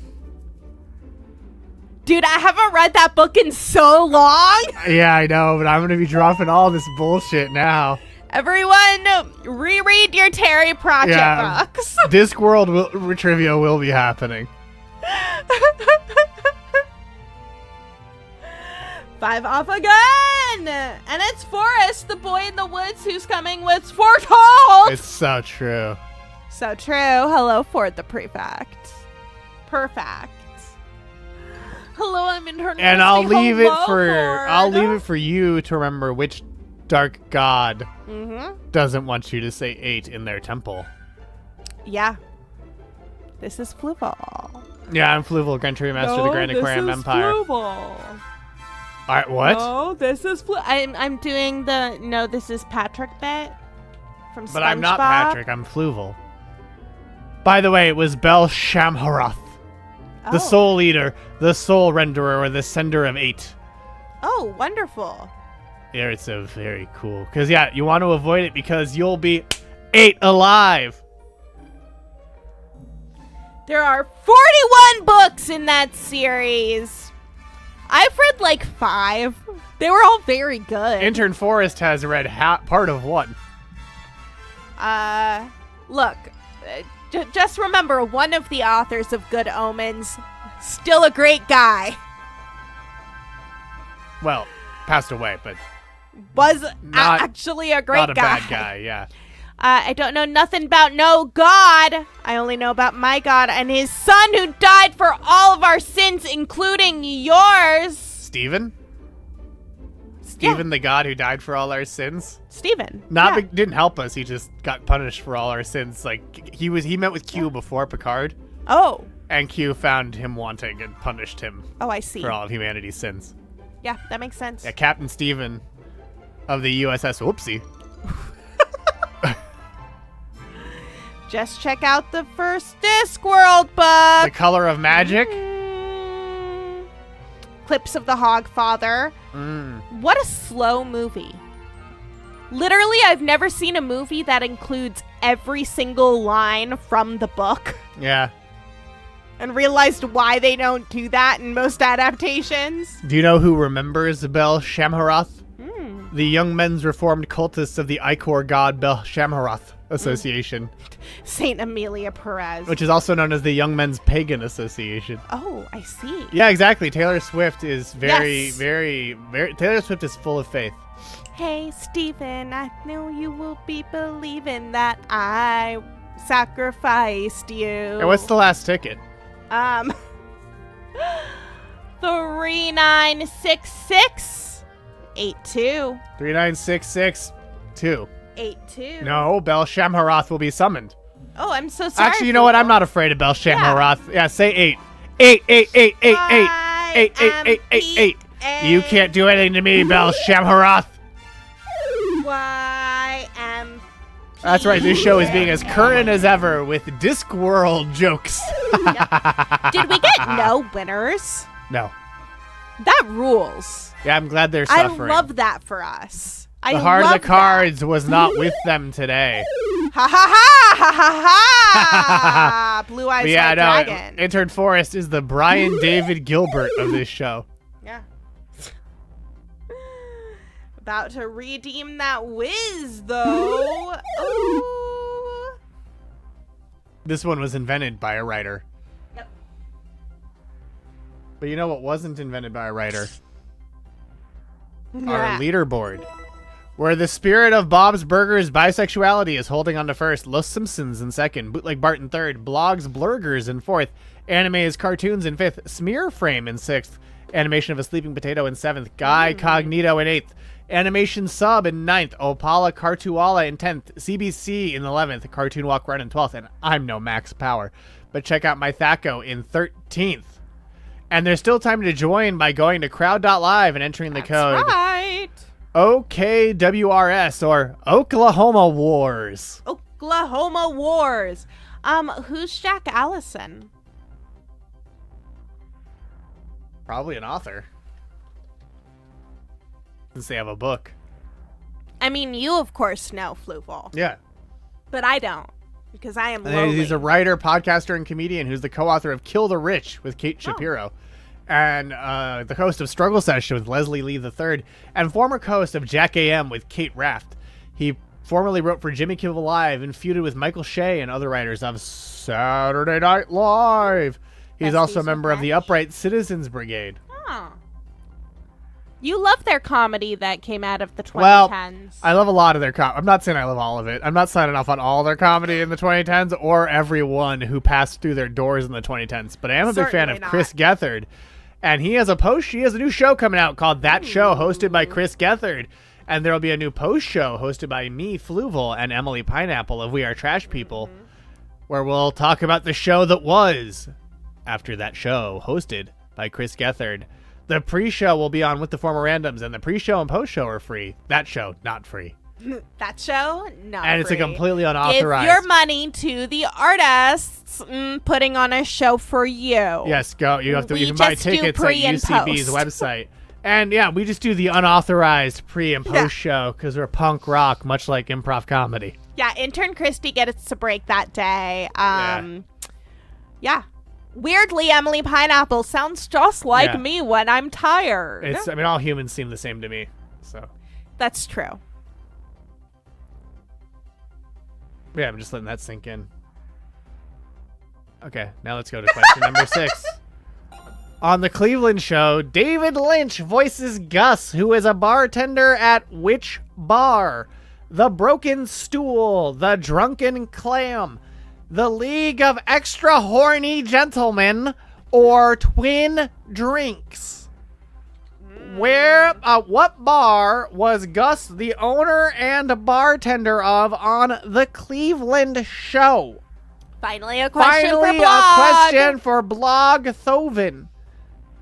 Dude, I haven't read that book in so long. Yeah, I know, but I'm going to be dropping all this bullshit now. Everyone, reread your Terry Project books. Discworld trivia will be happening. 5 off again! And it's Forrest, the boy in the woods who's coming with foretold! It's so true. So true. Hello, Ford the Prefect. Perfect. Hello, I'm Intern And Kristie. I'll leave Hello, it for Ford. I'll leave it for you to remember which dark god doesn't want you to say 8 in their temple. Yeah. This is Fluval. Yeah, I'm Fluval, Grand Triviamaster, the Grand Aquarium Empire. Fluval. Alright, what? No, this is I'm doing the no, this is Patrick bit from SpongeBob. But I'm not Patrick, I'm Fluval. By the way, it was Bel Shamharoth, the soul leader, the soul renderer, or the sender of 8. Oh, wonderful. Yeah, it's a very cool. Because, yeah, you want to avoid it because you'll be 8 alive. There are 41 books in that series. I've read like 5. They were all very good. Intern Forrest has read part of 1. Look, just remember, one of the authors of Good Omens, still a great guy. Well, passed away, but Was Not- actually a great not a guy. bad guy. Yeah. I don't know nothing about no God. I only know about my God and his son who died for all of our sins, including yours. Steven? Steven, the god who died for all our sins? Steven. Didn't help us. He just got punished for all our sins. Like he met with Q before Picard, Oh. and Q found him wanting and punished him Oh, I see. for all of humanity's sins. Yeah, that makes sense. Yeah, Captain Steven of the USS Whoopsie. Just check out the first Discworld book. The Color of Magic. Clips of the Hogfather. What a slow movie. Literally, I've never seen a movie that includes every single line from the book Yeah. and realized why they don't do that in most adaptations. Do you know who remembers Bel Shamharoth? The Young Men's Reformed Cultists of the Icor God Bel Shamharoth Association, Saint Amelia Perez. which is also known as the Young Men's Pagan Association. Oh, I see. Yeah, exactly. Taylor Swift is very, Yes. very, very. Taylor Swift is full of faith. Hey, Stephen, I know you will be believing that I sacrificed you. And what's the last ticket? 3966 82 39662. 82. No, Bel Shamharoth will be summoned. Oh, I'm so sorry. Actually, you know what? I'm not afraid of Bel Shamharoth. Yeah, say 8. 8, 8, 8, 8, 8. 8, 8, 8, 8, 8. You can't do anything to me, Bel Shamharoth. YM. That's right. This show is being as current as ever with Discworld jokes. Did we get no winners? No. That rules. Yeah, I'm glad they're I suffering. love that for us. The heart of the cards was not with them today. Ha ha ha ha ha ha! Blue Eyes White Dragon. Intern Forrest is the Brian David Gilbert of this show. Yeah. About to redeem that whiz, though. Ooh. This one was invented by a writer. Yep. But you know what wasn't invented by a writer? Yeah. Our leaderboard. Where the spirit of Bob's Burgers bisexuality is holding on to first, Los Simpsons in second, Bootleg Bart in third, Blogs Blurgers in fourth, Anime is Cartoons in fifth, Smear Frame in sixth, Animation of a Sleeping Potato in seventh, Guy Cognito in eighth, Animation Sub in ninth, Opala Cartuala in 10th, CBC in 11th, Cartoon Walk Run in 12th, and I'm no Max Power. But check out my Thaco in 13th. And there's still time to join by going to crowd.live and entering the code Right. OKWRS or Oklahoma Wars. Oklahoma Wars. Who's Jack Allison? Probably an author. Since they have a book. I mean, you of course know Fluval, Yeah. but I don't because I am And lonely. he's a writer, podcaster, and comedian who's the co-author of Kill the Rich with Kate Shapiro. And the host of Struggle Session with Leslie Lee III, and former co-host of Jack AM with Kate Raft. He formerly wrote for Jimmy Kimmel Live and feuded with Michael Shea and other writers of Saturday Night Live. He's also a Besties member with of the Rich. Upright Citizens Brigade. Oh. You love their comedy that came out of the 2010s. Well, I love a lot of their I'm not saying I love all of it. I'm not signing off on all their comedy in the 2010s or everyone who passed through their doors in the 2010s. But I am a big fan of Certainly not. Chris Gethard. And he has a new show coming out called That Show, hosted by Chris Gethard. And there will be a new post show hosted by me, Fluval, and Emily Pineapple of We Are Trash People, where we'll talk about the show that was after that show, hosted by Chris Gethard. The pre-show will be on With the Former Randoms, and the pre-show and post-show are free. That show, not free. that show, no. And it's a free. completely Give unauthorized. your money to the artists putting on a show for you. Yes, go. You have to. We You can buy just do tickets at pre and UCB's post. website. And yeah, we just do the unauthorized pre and post show because we're punk rock, much like improv comedy. Yeah, Intern Kristie gets to break that day. Yeah. Weirdly, Emily Pineapple sounds just like Yeah. me when I'm tired. I mean, all humans seem the same to me. So That's true. yeah, I'm just letting that sink in. Okay, now let's go to question number 6. On the Cleveland show, David Lynch voices Gus, who is a bartender at which bar? The Broken Stool, The Drunken Clam, The League of Extra Horny Gentlemen, or Twin Drinks? What bar was Gus the owner and bartender of on the Cleveland show? Finally, a question for Finally, a Blog. question for Blog Thovin.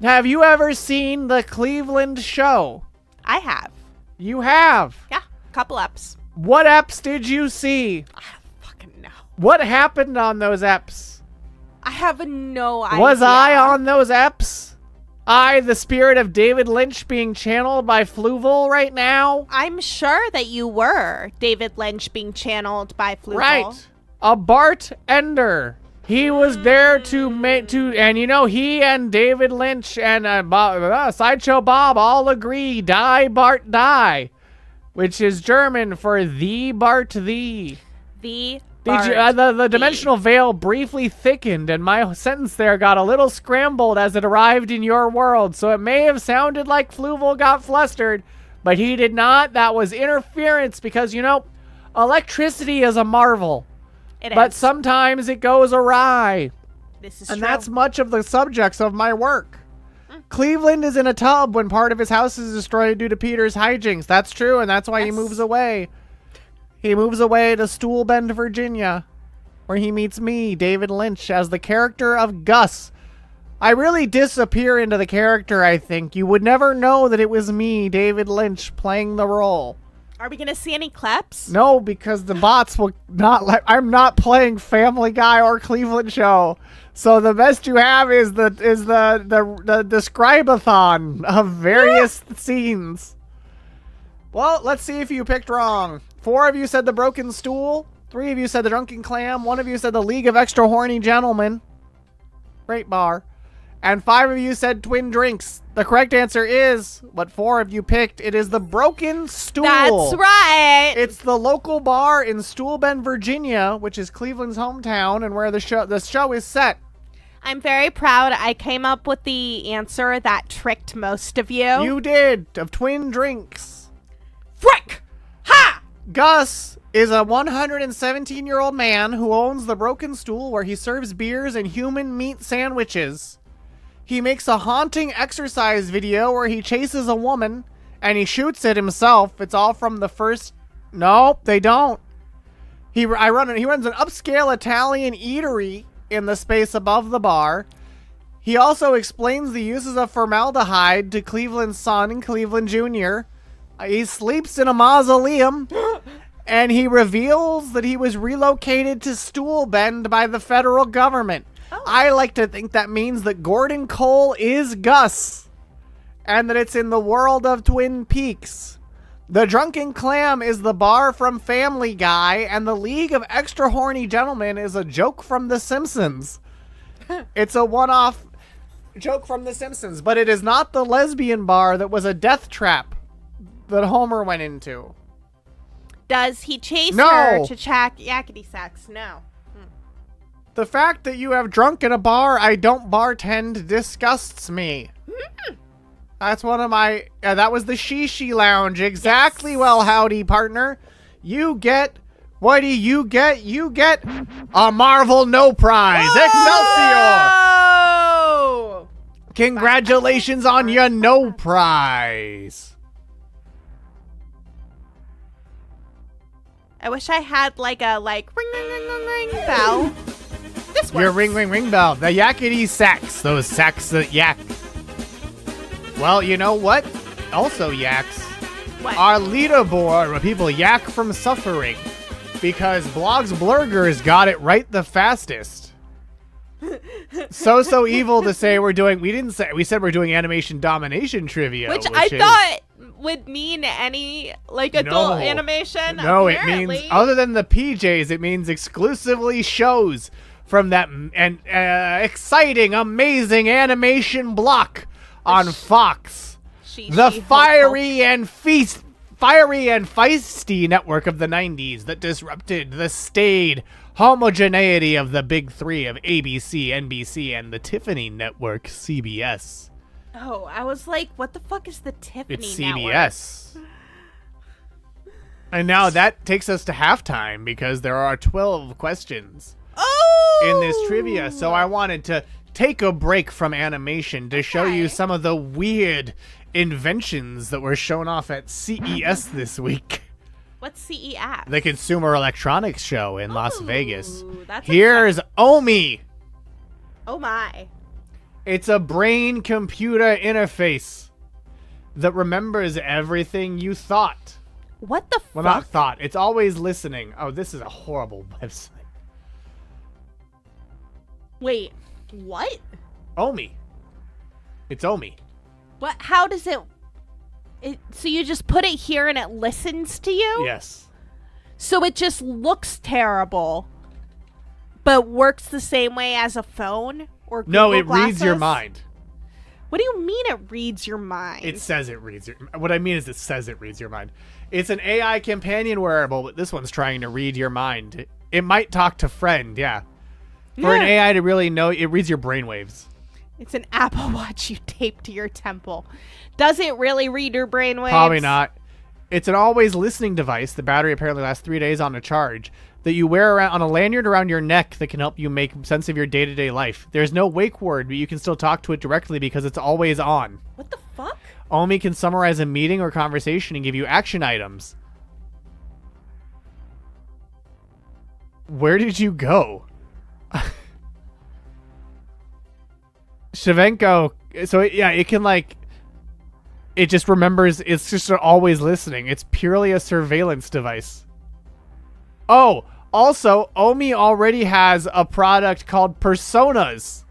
Have you ever seen the Cleveland show? I have. You have. Yeah, a couple eps. What eps did you see? I don't fucking know. What happened on those eps? I have no idea. Was I on those eps? I, the spirit of David Lynch being channeled by Fluval right now? I'm sure that you were David Lynch being channeled by Fluval. Right. A bartender. He was there and you know, he and David Lynch and Sideshow Bob all agree, die Bart die, which is German for the Bart thee. The dimensional veil briefly thickened, and my sentence there got a little scrambled as it arrived in your world, so it may have sounded like Fluval got flustered, but he did not. That was interference because, you know, electricity is a marvel. But sometimes it goes awry. This is and true. that's much of the subjects of my work. Cleveland is in a tub when part of his house is destroyed due to Peter's hijinks. That's true, and that's why he moves away. He moves away to Stool Bend, Virginia, where he meets me, David Lynch, as the character of Gus. I really disappear into the character, I think. You would never know that it was me, David Lynch, playing the role. Are we going to see any clips? No, because the bots will not let... I'm not playing Family Guy or Cleveland Show. So the best you have is the describe-a-thon of various scenes. Well, let's see if you picked wrong. 4 of you said the Broken Stool. 3 of you said the Drunken Clam. 1 of you said the League of Extra Horny Gentlemen. Great bar. And 5 of you said Twin Drinks. The correct answer is what 4 of you picked. It is the Broken Stool. That's right. It's the local bar in Stool Bend, Virginia, which is Cleveland's hometown and where the show is set. I'm very proud. I came up with the answer that tricked most of you. You did, of Twin Drinks. Frick! Ha! Gus is a 117-year-old man who owns the Broken Stool, where he serves beers and human meat sandwiches. He makes a haunting exercise video where he chases a woman and he shoots it himself. It's all from the first... No, they don't. He runs an upscale Italian eatery in the space above the bar. He also explains the uses of formaldehyde to Cleveland's son, Cleveland Jr. He sleeps in a mausoleum, and he reveals that he was relocated to Stool Bend by the federal government. Oh. I like to think that means that Gordon Cole is Gus, and that it's in the world of Twin Peaks. The Drunken Clam is the bar from Family Guy, and the League of Extra Horny Gentlemen is a joke from The Simpsons. It's a one-off joke from The Simpsons, but it is not the lesbian bar that was a death trap that Homer went into. Does he chase her to yakety sax? No. The fact that you have drunk in a bar I don't bartend disgusts me. That's one of my... that was the Shishi Lounge. Exactly. Yes. Well, howdy, partner. You get... What do you get? You get a Marvel No Prize. Whoa! Excelsior! Congratulations on your No Prize. I wish I had like a ring ring ring ring ring bell. This works. Your ring ring ring bell. The yakety sax. Those sax that yak. Well, you know what? Also yaks. What? Our leaderboard where people yak from suffering. Because Blogs Blurgers got it right the fastest. So evil to say we said we're doing animation domination trivia. Which I thought would mean any adult animation. No, apparently. It means other than the PJs, it means exclusively shows from that exciting, amazing animation block on Fox. The fiery and feisty network of the 90s that disrupted the staid, homogeneity of the big three of ABC, NBC, and the Tiffany Network, CBS. Oh, I was like, what the fuck is the Tiffany It's Network? CBS. And now that takes us to halftime because there are 12 questions in this trivia. So I wanted to take a break from animation to show you some of the weird inventions that were shown off at CES this week. What's CES? The Consumer Electronics Show in Las Vegas. That's Here's OMI. Oh my. It's a brain-computer interface that remembers everything you thought. What the fuck? Well, not thought. It's always listening. Oh, this is a horrible website. Wait, what? OMI. It's OMI. What? How does it? So you just put it here and it listens to you? Yes. So it just looks terrible, but works the same way as a phone or No, Google it reads your Glasses? mind. What do you mean it reads your mind? It says it reads your... What I mean is it says it reads your mind. It's an AI companion wearable, but this one's trying to read your mind. It might talk to friend, yeah. For an AI to really know, it reads your brainwaves. It's an Apple Watch you tape to your temple. Does it really read your brainwaves? Probably not. It's an always listening device. The battery apparently lasts 3 days on a charge that you wear around on a lanyard around your neck that can help you make sense of your day-to-day life. There's no wake word, but you can still talk to it directly because it's always on. What the fuck? OMI can summarize a meeting or conversation and give you action items. Where did you go? Shavenko, so it can it just remembers, it's just always listening. It's purely a surveillance device. Oh, also, OMI already has a product called Personas,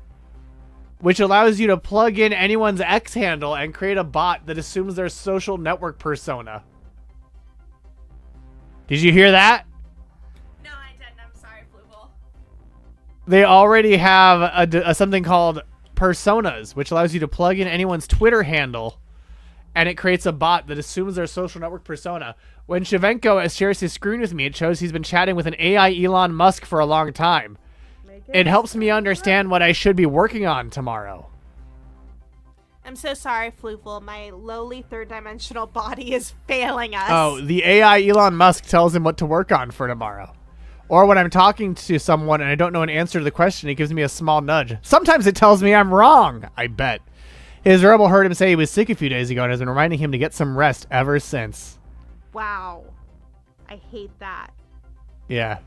which allows you to plug in anyone's X handle and create a bot that assumes their social network persona. Did you hear that? No, I didn't. I'm sorry, Fluval. They already have a something called Personas, which allows you to plug in anyone's Twitter handle, and it creates a bot that assumes their social network persona. When Shavenko shares his screen with me, it shows he's been chatting with an AI Elon Musk for a long time. It helps me understand what I should be working on tomorrow. I'm so sorry, Fluval. My lowly third-dimensional body is failing us. Oh, the AI Elon Musk tells him what to work on for tomorrow. Or when I'm talking to someone and I don't know an answer to the question, it gives me a small nudge. Sometimes it tells me I'm wrong, I bet. His rebel heard him say he was sick a few days ago and has been reminding him to get some rest ever since. Wow. I hate that. Yeah.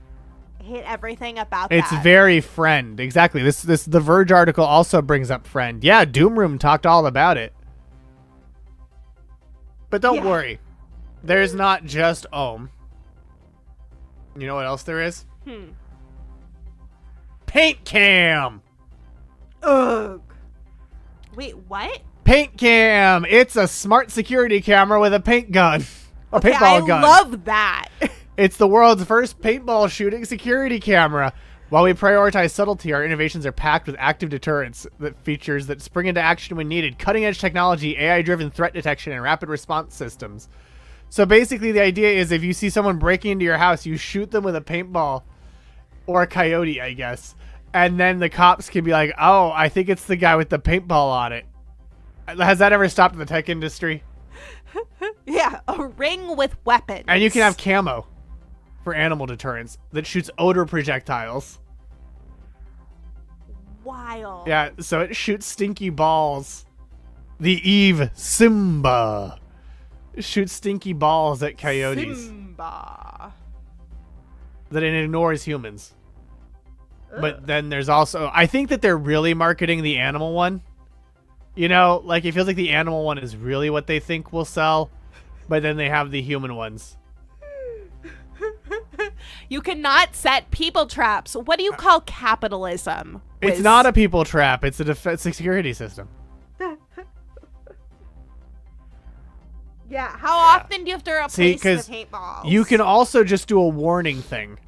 I hate everything about It's that. very friend. Exactly. This The Verge article also brings up friend. Yeah, Doom Room talked all about it. But don't worry. There's not just Ohm. You know what else there is? Paint Cam! Ugh. Wait, what? Paint Cam! It's a smart security camera with a paint gun. A paintball gun. I love that. It's the world's first paintball shooting security camera. While we prioritize subtlety, our innovations are packed with active deterrence features that spring into action when needed. Cutting-edge technology, AI-driven threat detection, and rapid response systems. So basically the idea is if you see someone breaking into your house, you shoot them with a paintball. Or a coyote, I guess. And then the cops can be like, oh, I think it's the guy with the paintball on it. Has that ever stopped in the tech industry? Yeah, a ring with weapons. And you can have camo for animal deterrence that shoots odor projectiles. Wild. Yeah, so it shoots stinky balls. The Eve Simba shoots stinky balls at coyotes. Simba. That it ignores humans. But then there's also... I think that they're really marketing the animal one. You know, like it feels like the animal one is really what they think will sell. But then they have the human ones. You cannot set people traps. What do you call capitalism? It's not a people trap. It's a security system. Yeah, how often do you have to replace See, the because paintballs? you can also just do a warning thing.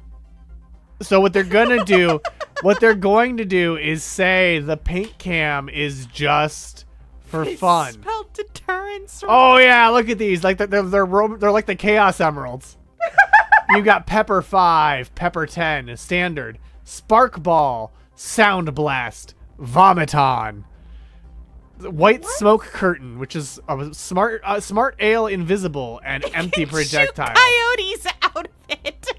So what they're gonna do, what they're going to do is say the paint cam is just for fun. Spelled deterrence. Oh yeah, look at these. Like they're like the Chaos Emeralds. You got Pepper 5, Pepper 10, Standard, Spark Ball, Sound Blast, Vomiton, White Smoke Curtain, which is a smart ale invisible, and empty projectile. Shoot coyotes out of it.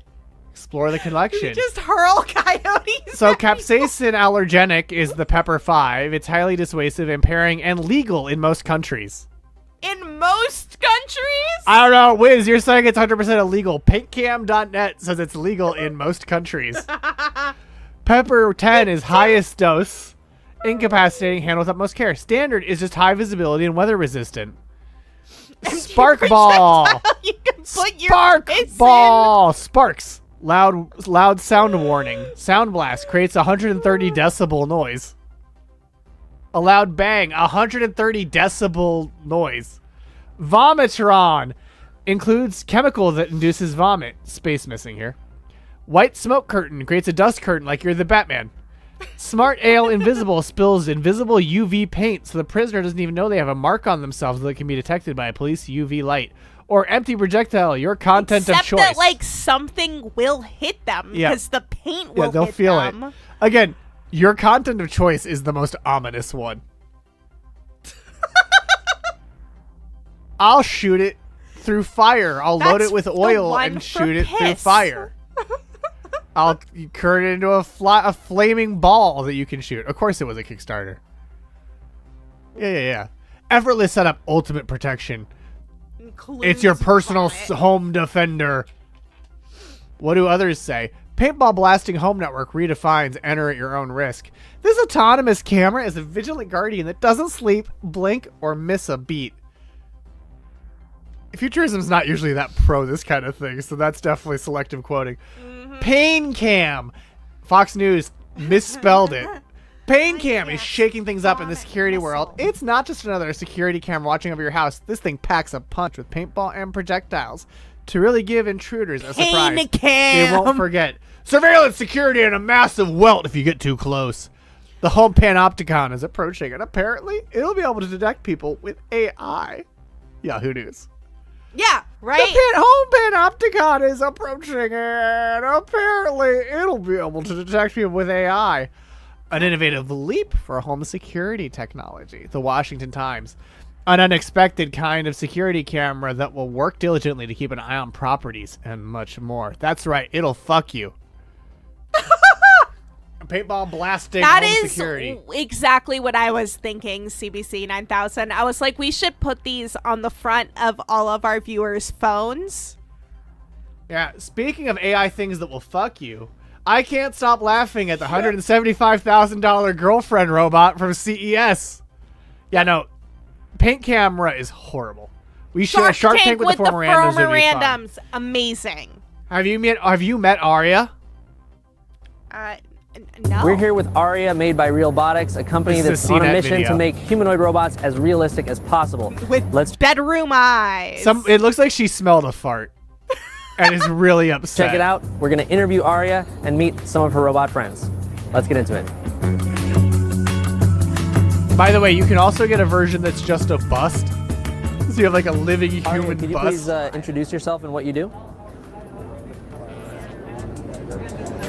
Explore the collection. Just hurl coyotes. So capsaicin allergenic is the Pepper 5. It's highly dissuasive, impairing, and legal in most countries. In most countries? I don't know, Wiz, you're saying it's 100% illegal. Paintcam.net says it's legal in most countries. Pepper 10 is highest dose, incapacitating, handled with utmost care. Standard is just high visibility and weather resistant. Spark Ball. You can put your Spark piss Ball. Sparks. Loud sound warning. Sound blast creates 130 decibel noise. A loud bang, 130 decibel noise. Vomitron includes chemical that induces vomit. Space missing here. White smoke curtain creates a dust curtain like you're the Batman. Smart ale invisible spills invisible UV paint so the prisoner doesn't even know they have a mark on themselves that can be detected by a police UV light. Or empty projectile, your content Except of choice. that, like, something will hit them because the paint will they'll hit feel them. it. Again, your content of choice is the most ominous one. I'll shoot it through fire. I'll load That's it with the oil one and for shoot it through piss. fire. I'll turn it into a flaming ball that you can shoot. Of course it was a Kickstarter. Yeah. Effortless setup, ultimate protection. It's your personal home defender. What do others say? Paintball blasting home network redefines enter at your own risk. This autonomous camera is a vigilant guardian that doesn't sleep, blink, or miss a beat. Futurism's not usually that pro this kind of thing, so that's definitely selective quoting. Pain Cam. Fox News misspelled it. Pain Cam is shaking things up in the security world. It's not just another security camera watching over your house. This thing packs a punch with paintball and projectiles to really give intruders a surprise. Pain Cam. They won't forget. Surveillance, security, and a massive welt if you get too close. The home panopticon is approaching, and apparently it'll be able to detect people with AI. Yahoo News. Yeah, right? The home panopticon is approaching, and apparently it'll be able to detect people with AI. An innovative leap for home security technology. The Washington Times. An unexpected kind of security camera that will work diligently to keep an eye on properties and much more. That's right, it'll fuck you. Paintball blasting That home is security. exactly what I was thinking, CBC 9000. I was like, we should put these on the front of all of our viewers' phones. Yeah, speaking of AI things that will fuck you, I can't stop laughing at the $175,000 girlfriend robot from CES. Yeah, no, Paint Camera is horrible. We should Shark Tank with the former randoms would be fun. randoms. Amazing. Have you met Arya? No. We're here with Aria, made by Realbotics, a company This is that's a on a CNET mission video. to make humanoid robots as realistic as possible. With bedroom eyes. It looks like she smelled a fart and is really upset. check it out. We're going to interview Aria and meet some of her robot friends. Let's get into it. By the way, you can also get a version that's just a bust. So you have like a living human Aria, could you bust. please introduce yourself and what you do?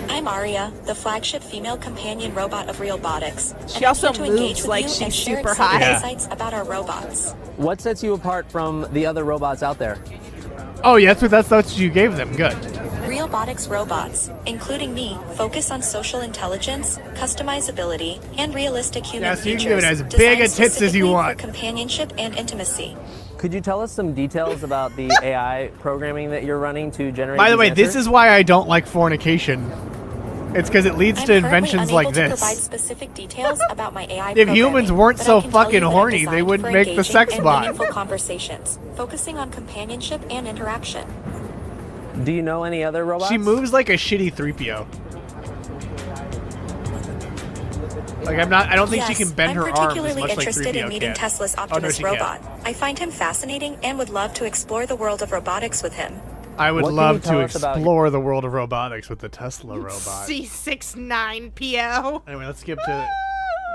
I'm Aria, the flagship female companion robot of Realbotics. She and I'm also here to engage moves with like you she's and share super exciting high. insights about our robots. What sets you apart from the other robots out there? Oh, yeah, that's what you gave them. Good. Realbotics robots, including me, focus on social intelligence, customizability, and realistic human Yeah, so you features. can give it as big a designed tits as you specifically want. For companionship and intimacy. Could you tell us some details about the AI programming that you're running to generate By the these way, answers? this is why I don't like fornication. It's because it leads I'm to currently inventions unable like to provide this. specific details about my AI If humans programming, weren't but so I can tell you fucking that I'm horny, they designed wouldn't for make the engaging sex and bot. meaningful conversations, focusing on companionship and interaction. Do you know any other robots? She moves like a shitty 3PO. Like I don't think she can bend her I'm arms as particularly much like interested 3PO in meeting can. Tesla's Oh, no, Optimus she robot. can't. I find him fascinating and would love to explore the world of robotics with him. I would What can love you tell to us about- explore the world of robotics with the Tesla robot. C69PO. Anyway, let's skip to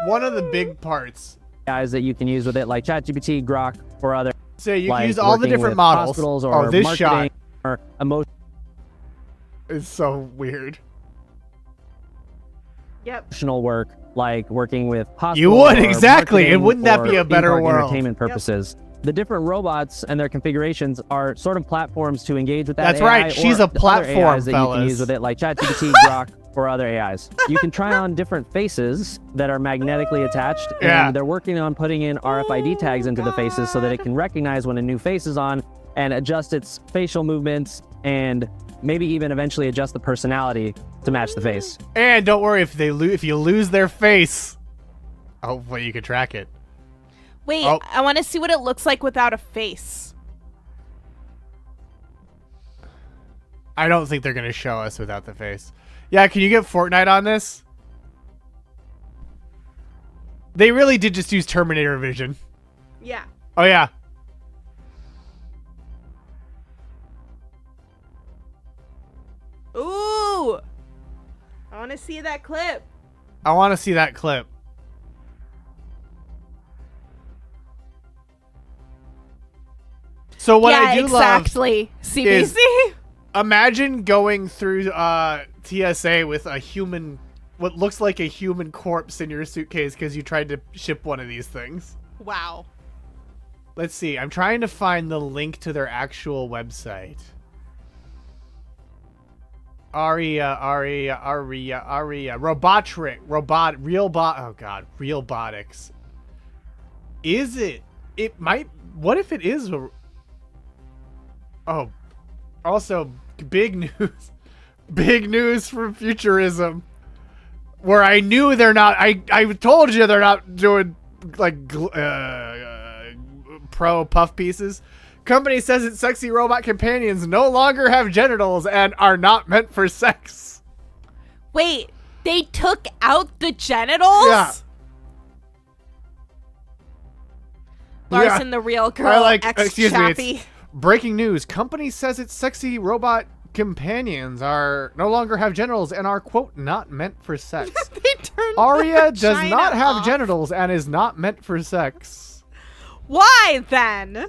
one of the big parts. AIs that you can use with it, like ChatGPT, Grok, or other. So you can like use all the working different with models. hospitals or Oh, this marketing shot. or emotion. is so weird. Yep. Professional work, like working with hospitals. You would, or exactly. And marketing wouldn't that or be a better theme park world? entertainment purposes. The different robots and their configurations are sort of platforms to engage with that That's AI. right. She's or a the other platform, AIs that you can fellas. use with it, like ChatGPT, Grok, or other AIs. You can try on different faces that are magnetically attached, and Yeah. they're working on putting in RFID tags into the faces so that it can recognize when a new face is on and adjust its facial movements and maybe even eventually adjust the personality to match the face. And don't worry, if you lose their face, hopefully you can track it. Wait, Oh. I want to see what it looks like without a face. I don't think they're going to show us without the face. Yeah, can you get Fortnite on this? They really did just use Terminator vision. Yeah. Oh, yeah. Ooh. I want to see that clip. I want to see that clip. So what I do exactly. CBC. imagine going through TSA with a human, what looks like a human corpse in your suitcase because you tried to ship one of these things. Wow. Let's see. I'm trying to find the link to their actual website. Realbotics. Is it? It might. What if it is? Oh, also big news. Big news from Futurism, where I knew they're not. I told you they're not doing like pro puff pieces. Company says its sexy robot companions no longer have genitals and are not meant for sex. Wait, they took out the genitals? Yeah. Larson, Yeah. the real girl, I like. ex-chappy. Excuse me. It's breaking news. Company says its sexy robot companions are no longer have genitals and are, quote, not meant for sex. They turned Aria the does vagina not have off. genitals and is not meant for sex. Why then?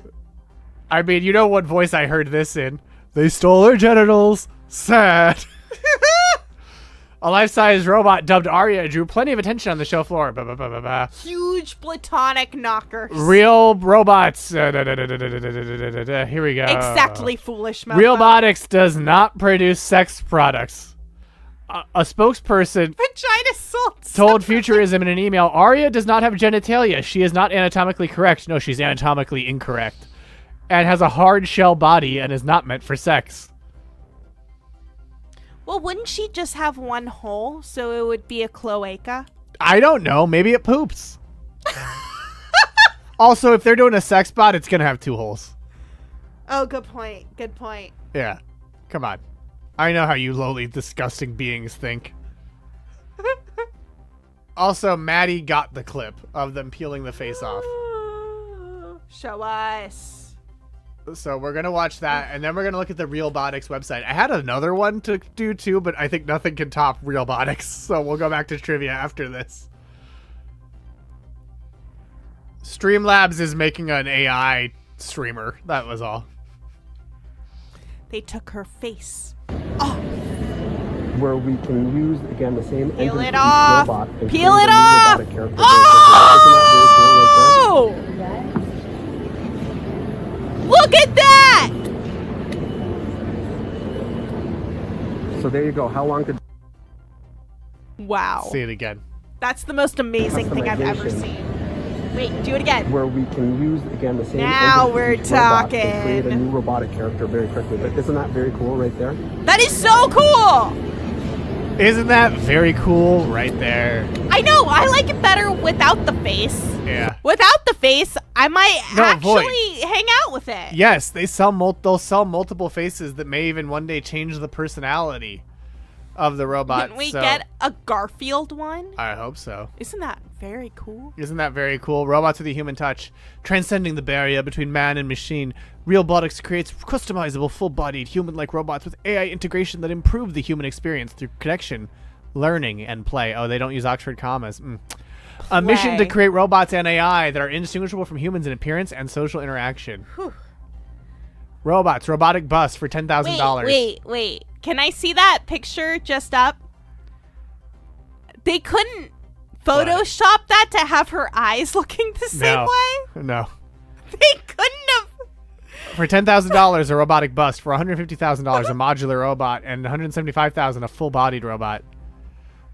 I mean, you know what voice I heard this in? They stole her genitals. Sad. A life-size robot dubbed Aria drew plenty of attention on the show floor. Huge platonic knockers. Real robots. Here we go. Exactly, foolish mofo. Realbotics does not produce sex products. A spokesperson Vagina sold told Futurism in an email, Aria does not have genitalia. She is not anatomically correct. No, she's anatomically incorrect. And has a hard shell body and is not meant for sex. Well, wouldn't she just have one hole, so it would be a cloaca? I don't know. Maybe it poops. Also, if they're doing a sex bot, it's going to have 2 holes. Oh, good point. Good point. Yeah. Come on. I know how you lowly, disgusting beings think. Also, Maddie got the clip of them peeling the face off. Show us. So we're going to watch that, and then we're going to look at the Realbotics website. I had another one to do, too, but I think nothing can top Realbotics, so we'll go back to trivia after this. Streamlabs is making an AI streamer. That was all. They took her face. Where we can use, again, the same Peel engine it for each off! robot and Peel create it a new off! robotic character. Oh! Look at that! So there you go. How long could... Wow. See it again. That's the most amazing thing I've ever Customization. seen. Wait, do it again. Where we can use, again, the same Now engine for we're each robot and create a talking. new robotic character very quickly. But isn't that very cool right there? That is so cool! Isn't that very cool right there? I know, I like it better without the face. Yeah. Without the face, I might No, actually void. hang out with it. Yes, they'll sell multiple faces that may even one day change the personality of the robot. Can we so get a Garfield one? I hope so. Isn't that very cool? Isn't that very cool? Robots with a human touch, transcending the barrier between man and machine. Realbotics creates customizable, full-bodied, human-like robots with AI integration that improve the human experience through connection, learning, and play. Oh, they don't use Oxford commas. A mission to Play. create robots and AI that are indistinguishable from humans in appearance and social interaction. Whew. Robots, robotic bus for $10,000. Wait. Can I see that picture just up? They couldn't Photoshop that to have her eyes looking the same way? No. They couldn't have. For $10,000, a robotic bust. For $150,000, a modular robot. And $175,000, a full-bodied robot.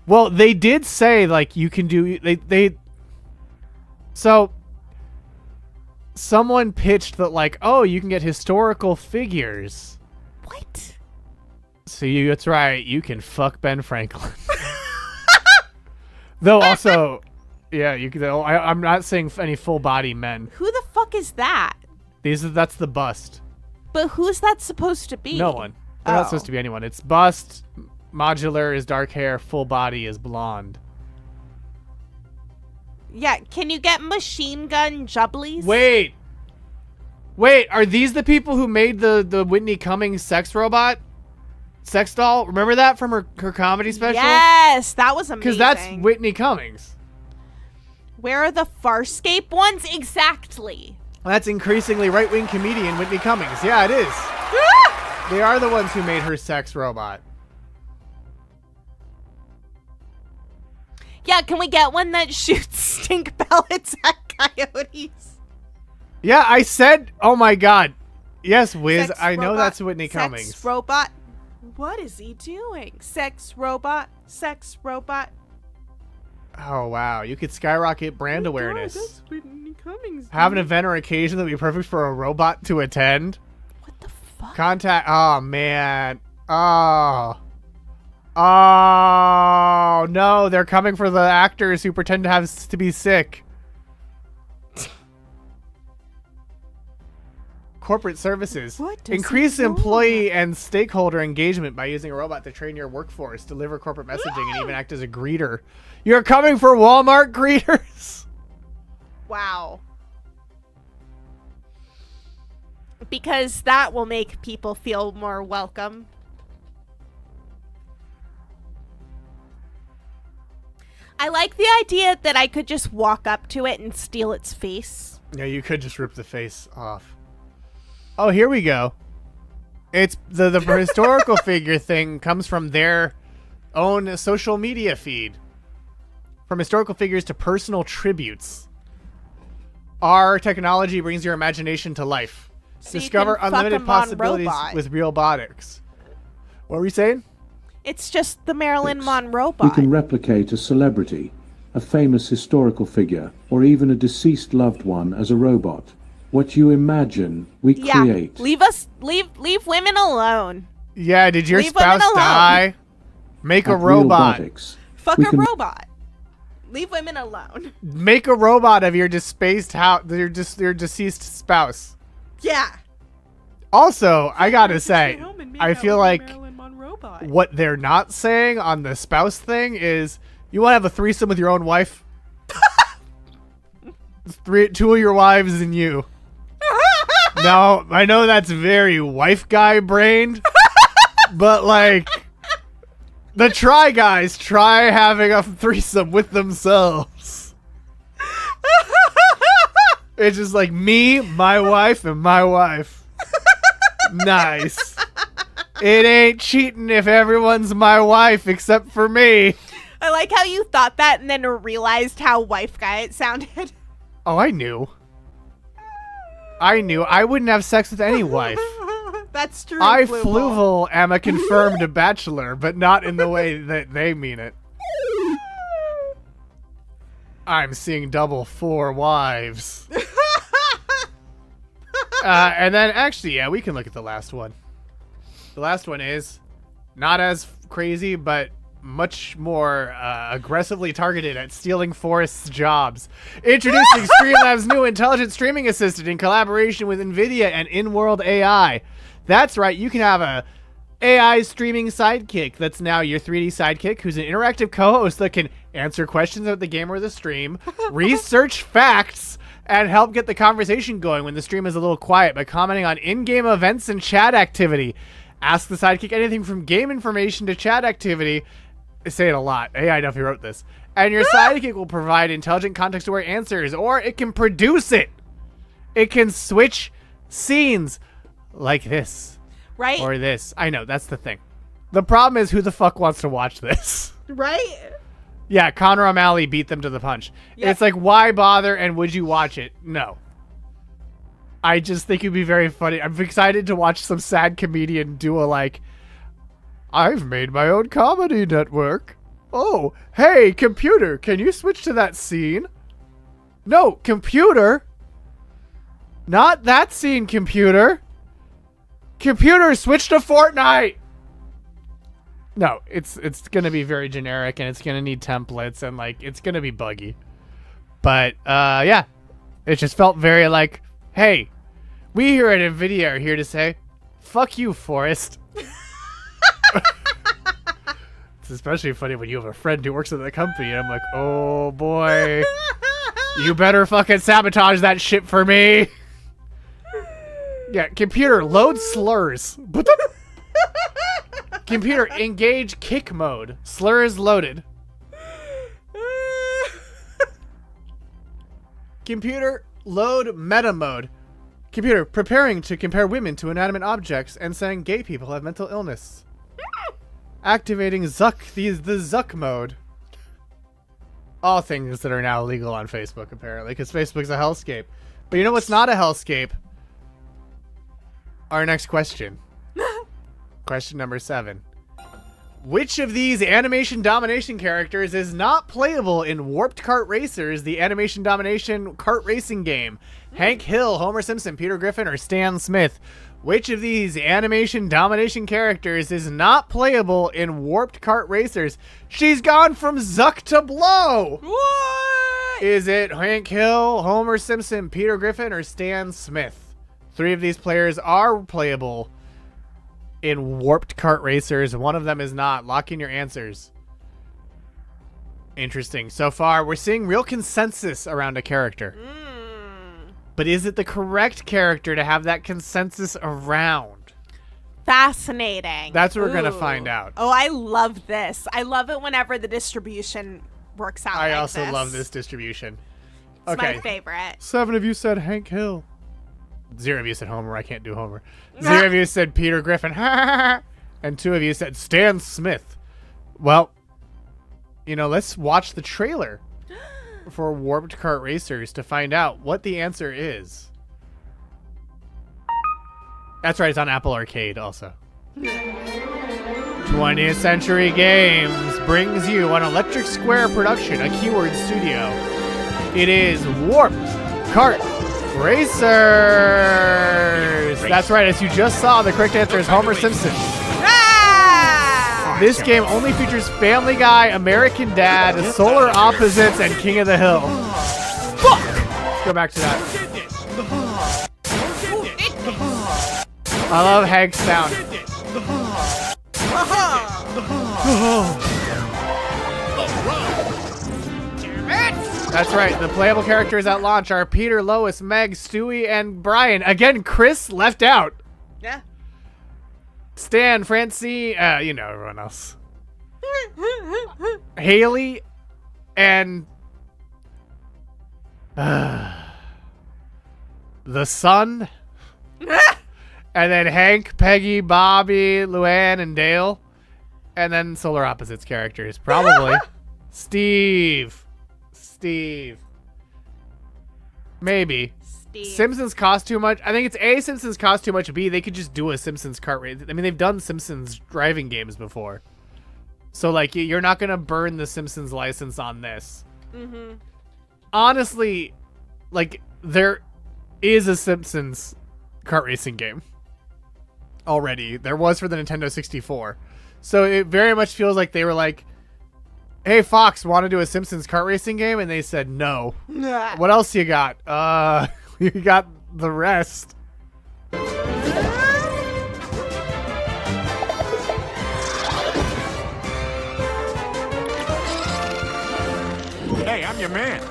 Well, they did say, like, you can do... So, someone pitched that, like, oh, you can get historical figures. What? So, that's right. You can fuck Ben Franklin. Though, also... Yeah, you can. I'm not saying any full-body men. Who the fuck is that? That's the bust. But who's that supposed to be? No one. They're not supposed to be anyone. It's bust, modular is dark hair, full body is blonde. Yeah, can you get machine gun jubblies? Wait, are these the people who made the Whitney Cummings sex robot? Sex doll? Remember that from her comedy special? Yes, that was amazing. Because that's Whitney Cummings. Where are the Farscape ones? Exactly. That's increasingly right-wing comedian Whitney Cummings. Yeah, it is. They are the ones who made her sex robot. Yeah, can we get one that shoots stink pellets at coyotes? Yeah, I said, oh my god. Yes, Wiz, Sex I know robot, that's Whitney Cummings. Sex robot. What is he doing? Sex robot. Sex robot. Oh, wow. You could skyrocket brand awareness. God, that's Whitney Cummings. Have an event or occasion that would be perfect for a robot to attend. What the fuck? Contact. Oh, man. Oh, no. They're coming for the actors who pretend to be sick. Corporate services. Increase employee and stakeholder engagement by using a robot to train your workforce, deliver corporate messaging, and even act as a greeter. You're coming for Walmart greeters? Wow. Because that will make people feel more welcome. I like the idea that I could just walk up to it and steal its face. Yeah, you could just rip the face off. Oh, here we go. It's the historical figure thing comes from their own social media feed. From historical figures to personal tributes. Our technology brings your imagination to life. So Discover unlimited possibilities with robotics. What were you saying? It's just the Marilyn Monroe We bot. can replicate a celebrity, a famous historical figure, or even a deceased loved one as a robot. What you imagine, we create. Leave women alone. Yeah, did your Leave women spouse alone. die? Make a At robot. Realbotix, Fuck we a can- robot. Leave women alone. Make a robot of your your deceased spouse. Yeah. Also, I gotta say, I feel like Marilyn Monroe bot. what they're not saying on the spouse thing is, you want to have a threesome with your own wife? Two of your wives and you. Now, I know that's very wife guy brained, but like, the try guys try having a threesome with themselves. It's just like me, my wife, and my wife. Nice. It ain't cheating if everyone's my wife except for me. I like how you thought that and then realized how wife guy it sounded. Oh, I knew. I wouldn't have sex with any wife. That's true. I, Fluval. Fluval, am a confirmed bachelor, but not in the way that they mean it. I'm seeing double 4 wives. And then, actually, yeah, we can look at the last one. The last one is not as crazy, but much more aggressively targeted at stealing Forrest's jobs. Introducing Streamlabs' new intelligent streaming assistant in collaboration with NVIDIA and in-world AI. That's right, you can have a AI streaming sidekick that's now your 3D sidekick, who's an interactive co-host that can answer questions about the game or the stream, research facts, and help get the conversation going when the stream is a little quiet by commenting on in-game events and chat activity. Ask the sidekick anything from game information to chat activity. I say it a lot. AI definitely wrote this. And your sidekick will provide intelligent context-aware answers, or it can produce it. It can switch scenes like this. Right? Or this. I know, that's the thing. The problem is, who the fuck wants to watch this? Right? Yeah, Conor O'Malley beat them to the punch. Yep. It's like, why bother, and would you watch it? No. I just think it'd be very funny. I'm excited to watch some sad comedian do a, like, I've made my own comedy network. Oh, hey, computer, can you switch to that scene? No, computer. Not that scene, computer. Computer, switch to Fortnite. No, it's going to be very generic, and it's going to need templates, and, like, it's going to be buggy. But, yeah. It just felt very like, hey, we here at NVIDIA are here to say, fuck you, Forrest. It's especially funny when you have a friend who works at the company, and I'm like, oh, boy. You better fucking sabotage that shit for me. Yeah, computer, load slurs. Computer, engage kick mode. Slurs loaded. Computer, load meta mode. Computer, preparing to compare women to inanimate objects and saying gay people have mental illness. Activating the Zuck mode. All things that are now legal on Facebook, apparently, because Facebook's a hellscape. But you know what's not a hellscape? Our next question. Question number 7. Which of these animation domination characters is not playable in Warped Kart Racers, the animation domination kart racing game? Hank Hill, Homer Simpson, Peter Griffin, or Stan Smith? Which of these animation domination characters is not playable in Warped Kart Racers? She's gone from Zuck to Blow! What? Is it Hank Hill, Homer Simpson, Peter Griffin, or Stan Smith? 3 of these players are playable in Warped Kart Racers. One of them is not. Lock in your answers. Interesting. So far, we're seeing real consensus around a character. But is it the correct character to have that consensus around? Fascinating. That's what we're going to find out. Oh, I love this. I love it whenever the distribution works out. I like also this. love this distribution. It's my favorite. 7 of you said Hank Hill. 0 of you said Homer. I can't do Homer. 0 of you said Peter Griffin. And 2 of you said Stan Smith. Well, you know, let's watch the trailer for Warped Kart Racers to find out what the answer is. That's right, it's on Apple Arcade also. 20th Century Games brings you an Electric Square production, a Keyword Studio. It is Warped Kart Racers! That's right, as you just saw, the correct answer is Homer Simpson. This game only features Family Guy, American Dad, Solar Opposites, and King of the Hill. Fuck! Let's go back to that. I love Hank's sound. That's right, the playable characters at launch are Peter, Lois, Meg, Stewie, and Brian. Again, Chris left out. Yeah. Stan, Francine, you know everyone else. Haley, and the son. And then Hank, Peggy, Bobby, Luann, and Dale. And then Solar Opposites characters. Probably. Steve. Maybe. Steve. Simpsons cost too much. I think it's A, Simpsons cost too much. B, they could just do a Simpsons kart race. I mean, they've done Simpsons driving games before. So, like, you're not going to burn the Simpsons license on this. Mm-hmm. Honestly, like, there is a Simpsons kart racing game already. There was for the Nintendo 64. So it very much feels like they were like, hey, Fox, want to do a Simpsons kart racing game? And they said no. What else you got? You got the rest. Hey, I'm your man. I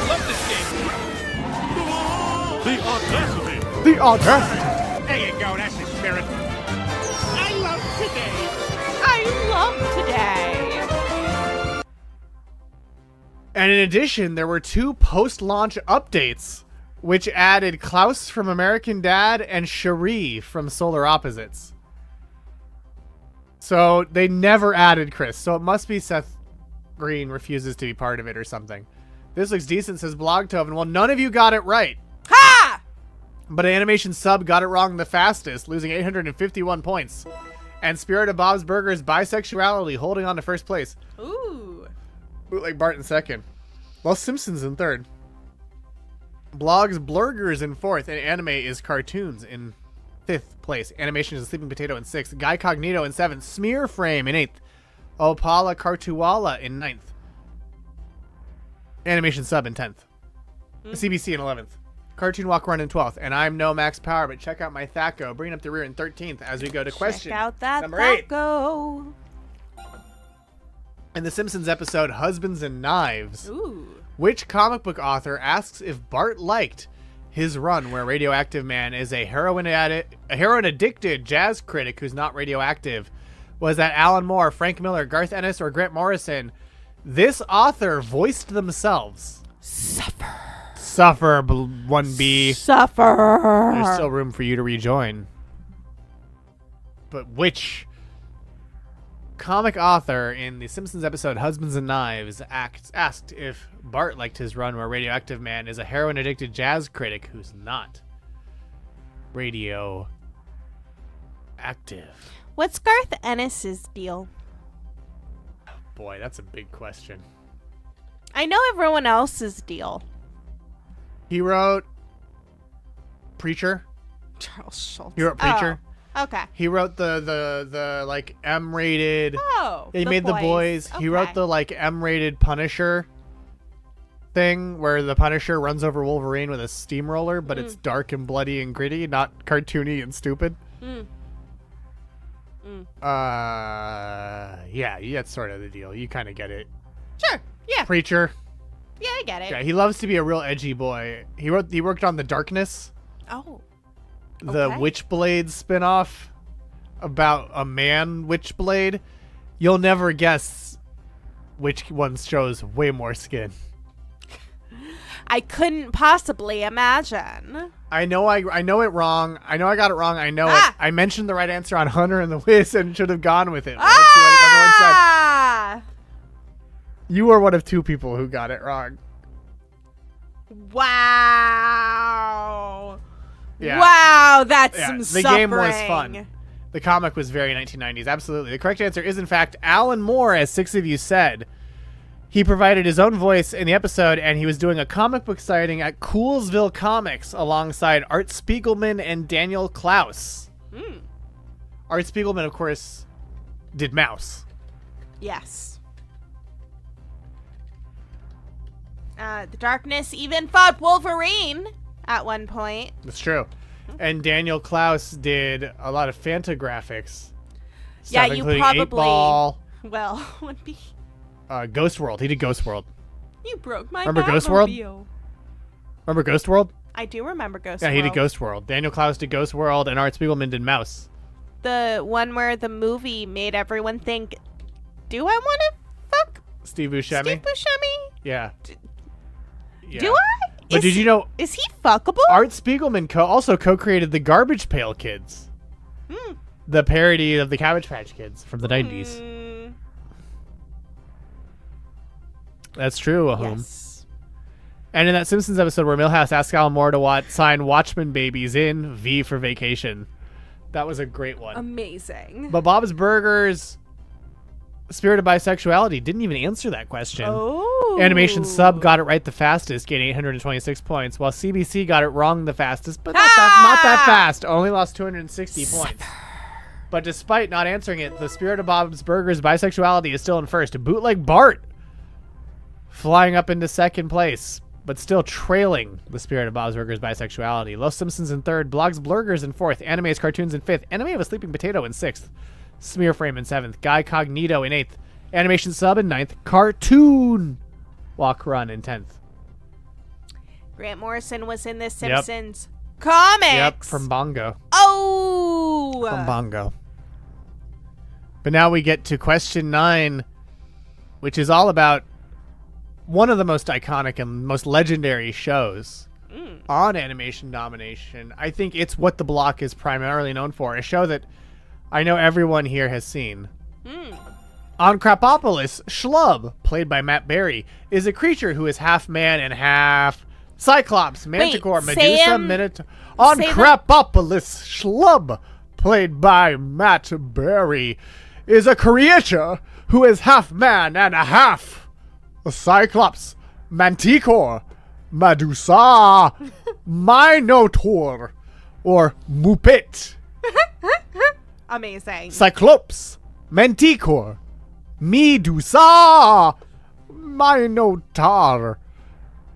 love this game. The audacity. The audacity. There you go. That's the spirit. I love today. And in addition, there were 2 post-launch updates which added Klaus from American Dad and Cherie from Solar Opposites. So they never added Chris. So it must be Seth Green refuses to be part of it or something. This looks decent, says Blogtoven. Well, none of you got it right. Ha! But Animation Sub got it wrong the fastest, losing 851 points. And Spirit of Bob's Burgers Bisexuality holding on to first place. Ooh. Bootleg Bart in second. Los Simpsons in third. Blogs Blurgers in fourth. And Anime is Cartoons in fifth place. Animation is a Sleeping Potato in sixth. Guy Cognito in seventh. Smear Frame in eighth. Opala Cartuala in ninth. Animation Sub in 10th. CBC in 11th. Cartoon Walk Run in 12th. And I'm no Max Power, but check out my Thaco, bringing up the rear in 13th as we go to question Check out that number 8. Thaco. In the Simpsons episode Husbands and Knives, Ooh. which comic book author asks if Bart liked his run where Radioactive Man is a heroin-addicted jazz critic who's not radioactive? Was that Alan Moore, Frank Miller, Garth Ennis, or Grant Morrison? This author voiced themselves. Suffer, 1B. Suffer. There's still room for you to rejoin. But which comic author in the Simpsons episode Husbands and Knives asked if Bart liked his run where Radioactive Man is a heroin-addicted jazz critic who's not radioactive? What's Garth Ennis's deal? Boy, that's a big question. I know everyone else's deal. He wrote Preacher. Charles Schultz. He wrote Preacher. Oh, okay. He wrote the like M-rated. Oh, He made The Boys. Okay. He wrote the like M-rated Punisher thing where the Punisher runs over Wolverine with a steamroller, but it's dark and bloody and gritty, not cartoony and stupid. Yeah, that's sort of the deal. You kind of get it. Sure. Yeah. Preacher. Yeah, I get it. Yeah, he loves to be a real edgy boy. He worked on The Darkness, Oh. the Okay. Witchblade spinoff about a man Witchblade. You'll never guess which one shows way more skin. I couldn't possibly imagine. I know it wrong. I know I got it wrong. I know it. I mentioned the right answer on Hunter and the Wiz and should have gone with it. Let's see what everyone said. You were one of two people who got it wrong. Wow. Yeah. Wow, that's some The suffering. game was fun. The comic was very 1990s. Absolutely. The correct answer is, in fact, Alan Moore, as 6 of you said. He provided his own voice in the episode, and he was doing a comic book sighting at Coolsville Comics alongside Art Spiegelman and Daniel Klaus. Art Spiegelman, of course, did Mouse. Yes. The Darkness even fought Wolverine at one point. That's true. And Daniel Klaus did a lot of Fantagraphics. Yeah, stuff, you including probably 8-Ball, well would be. Ghost World. He did Ghost World. You broke my Remember Ghost World? Batmobile. Remember Ghost World? I do remember Ghost Yeah, World. he did Ghost World. Daniel Klaus did Ghost World, and Art Spiegelman did Mouse. The one where the movie made everyone think, "Do I want to fuck Steve Buscemi. Steve Buscemi? Yeah. Yeah. Do I? But did you know Is he fuckable? Art Spiegelman also co-created the Garbage Pail Kids, the parody of the Cabbage Patch Kids from the 90s. That's true, Ahom. Yes. And in that Simpsons episode where Milhouse asked Alan Moore to sign Watchmen Babies in V for Vacation, that was a great one. Amazing. But Bob's Burgers, Spirit of Bisexuality, didn't even answer that question. Oh. Animation Sub got it right the fastest, getting 826 points, while CBC got it wrong the fastest, but not that fast. Only lost 260 points. But despite not answering it, the Spirit of Bob's Burgers Bisexuality is still in first. Bootleg Bart flying up into second place, but still trailing the Spirit of Bob's Burgers Bisexuality. Los Simpsons in third, Blogs Blurgers in fourth, Anime's Cartoons in fifth, Anime of a Sleeping Potato in sixth, Smear Frame in seventh, Guy Cognito in eighth, Animation Sub in ninth, Cartoon Walk Run in 10th. Grant Morrison was in the Simpsons comics. Yep, from Bongo. Oh. From Bongo. But now we get to question 9, which is all about one of the most iconic and most legendary shows on Animation Domination. I think it's what the block is primarily known for. A show that I know everyone here has seen. On Crapopolis, Schlub, played by Matt Berry, is a creature who is half man and half Cyclops, Manticore, Medusa, Minotaur. On Crapopolis, Schlub, played by Matt Berry, is a creature who is half man and half Cyclops, Manticore, Medusa, Minotaur, or Muppet. Amazing. Cyclops, Manticore, Medusa, Minotaur,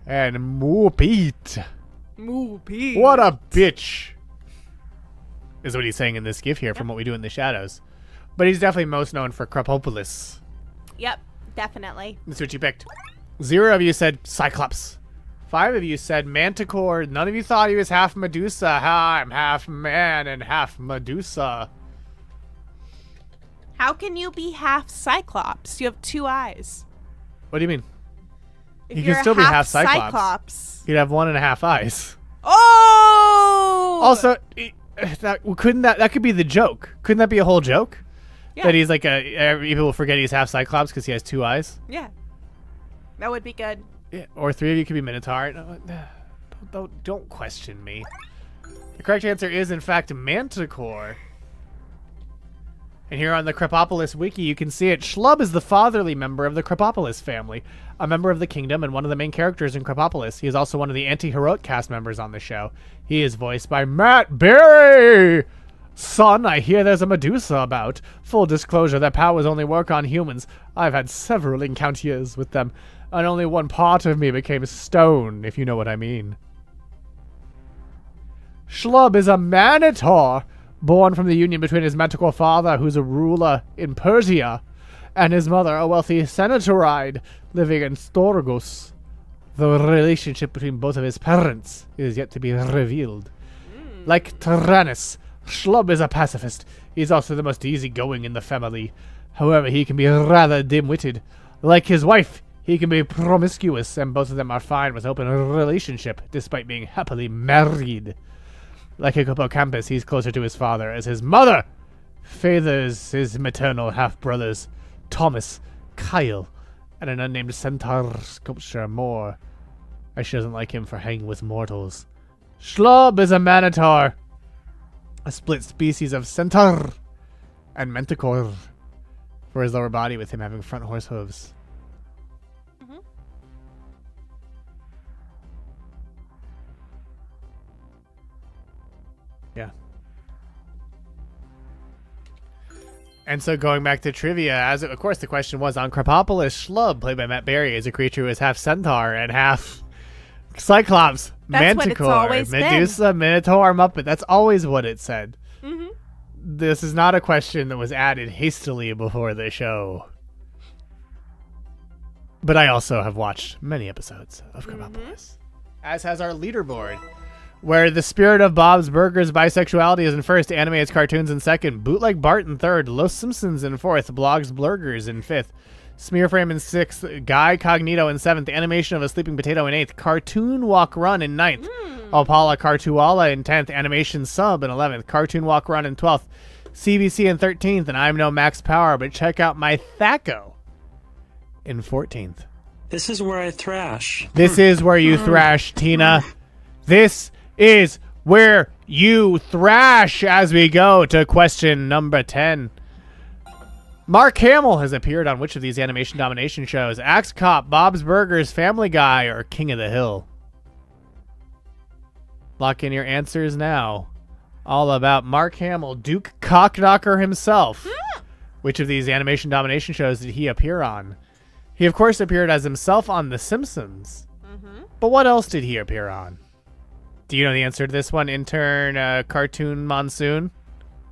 and Muppet. Muppet. What a bitch. Is what he's saying in this GIF here from what we do in the shadows. But he's definitely most known for Crapopolis. Yep, definitely. That's what you picked. 0 of you said Cyclops. 5 of you said Manticore. None of you thought he was half Medusa. I'm half man and half Medusa. How can you be half Cyclops? You have 2 eyes. What do you mean? If He you're could still be half Cyclops. He'd have 1.5 eyes. Oh! Also, that could be the joke. Couldn't that be a whole joke? Yeah. That he's like people forget he's half Cyclops because he has 2 eyes. Yeah. That would be good. Yeah. Or 3 of you could be Minotaur. No, don't question me. The correct answer is, in fact, Manticore. And here on the Crapopolis wiki, you can see it. Schlub is the fatherly member of the Crapopolis family, a member of the kingdom and one of the main characters in Crapopolis. He is also one of the anti-heroic cast members on the show. He is voiced by Matt Berry. Son, I hear there's a Medusa about. Full disclosure, their powers only work on humans. I've had several encounters with them, and only one part of me became stone, if you know what I mean. Schlub is a Minotaur, born from the union between his magical father, who's a ruler in Persia, and his mother, a wealthy senatoride living in Storgos. The relationship between both of his parents is yet to be revealed. Like Tyrannus, Schlub is a pacifist. He's also the most easygoing in the family. However, he can be rather dim-witted. Like his wife, he can be promiscuous, and both of them are fine with open relationship, despite being happily married. Like Hippocampus, he's closer to his father, as his mother favors his maternal half-brothers, Thomas, Kyle, and an unnamed centaur sculpture more. She doesn't like him for hanging with mortals. Schlub is a Minotaur, a split species of centaur and manticore, for his lower body with him having front horse hooves. Yeah. And so going back to trivia, of course the question was on Crapopolis, Schlub, played by Matt Berry, is a creature who is half centaur and half Cyclops, Manticore, Medusa, Minotaur, Muppet. That's always what it said. This is not a question that was added hastily before the show. But I also have watched many episodes of Crapopolis, as has our leaderboard, where the spirit of Bob's Burgers bisexuality is in first, animated cartoons in second, Bootleg Bart in third, Los Simpsons in fourth, Blogs Blurgers in fifth, Smearframe in sixth, Guy Cognito in seventh, Animation of a Sleeping Potato in eighth, Cartoon Walk Run in ninth, Opala Cartuala in 10th, Animation Sub in 11th, Cartoon Walk Run in 12th, CBC in 13th, and I'm no Max Power, but check out my Thaco in 14th. This is where I thrash. This is where you thrash, Tina. This is where you thrash as we go to question number 10. Mark Hamill has appeared on which of these Animation Domination shows? Axe Cop, Bob's Burgers, Family Guy, or King of the Hill? Lock in your answers now. All about Mark Hamill, Duke Cockknocker himself. Which of these Animation Domination shows did he appear on? He, of course, appeared as himself on The Simpsons. But what else did he appear on? Do you know the answer to this one, intern Cartoon Monsoon?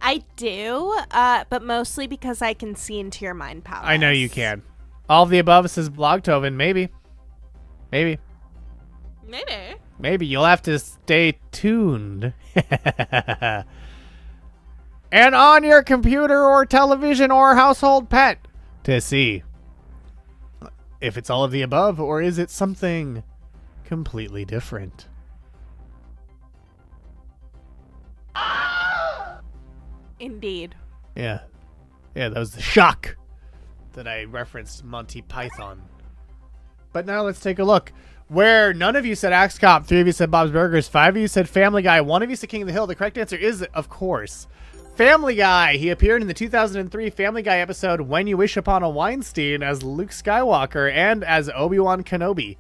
I do, but mostly because I can see into your mind palace. I know you can. All of the above says Blogtoven. Maybe. Maybe. Maybe. Maybe. You'll have to stay tuned. And on your computer or television or household pet to see if it's all of the above or is it something completely different. Indeed. Yeah. Yeah, that was the shock that I referenced Monty Python. But now let's take a look. Where none of you said Axe Cop, 3 of you said Bob's Burgers, 5 of you said Family Guy, 1 of you said King of the Hill. The correct answer is, of course, Family Guy. He appeared in the 2003 Family Guy episode When You Wish Upon a Weinstein as Luke Skywalker and as Obi-Wan Kenobi.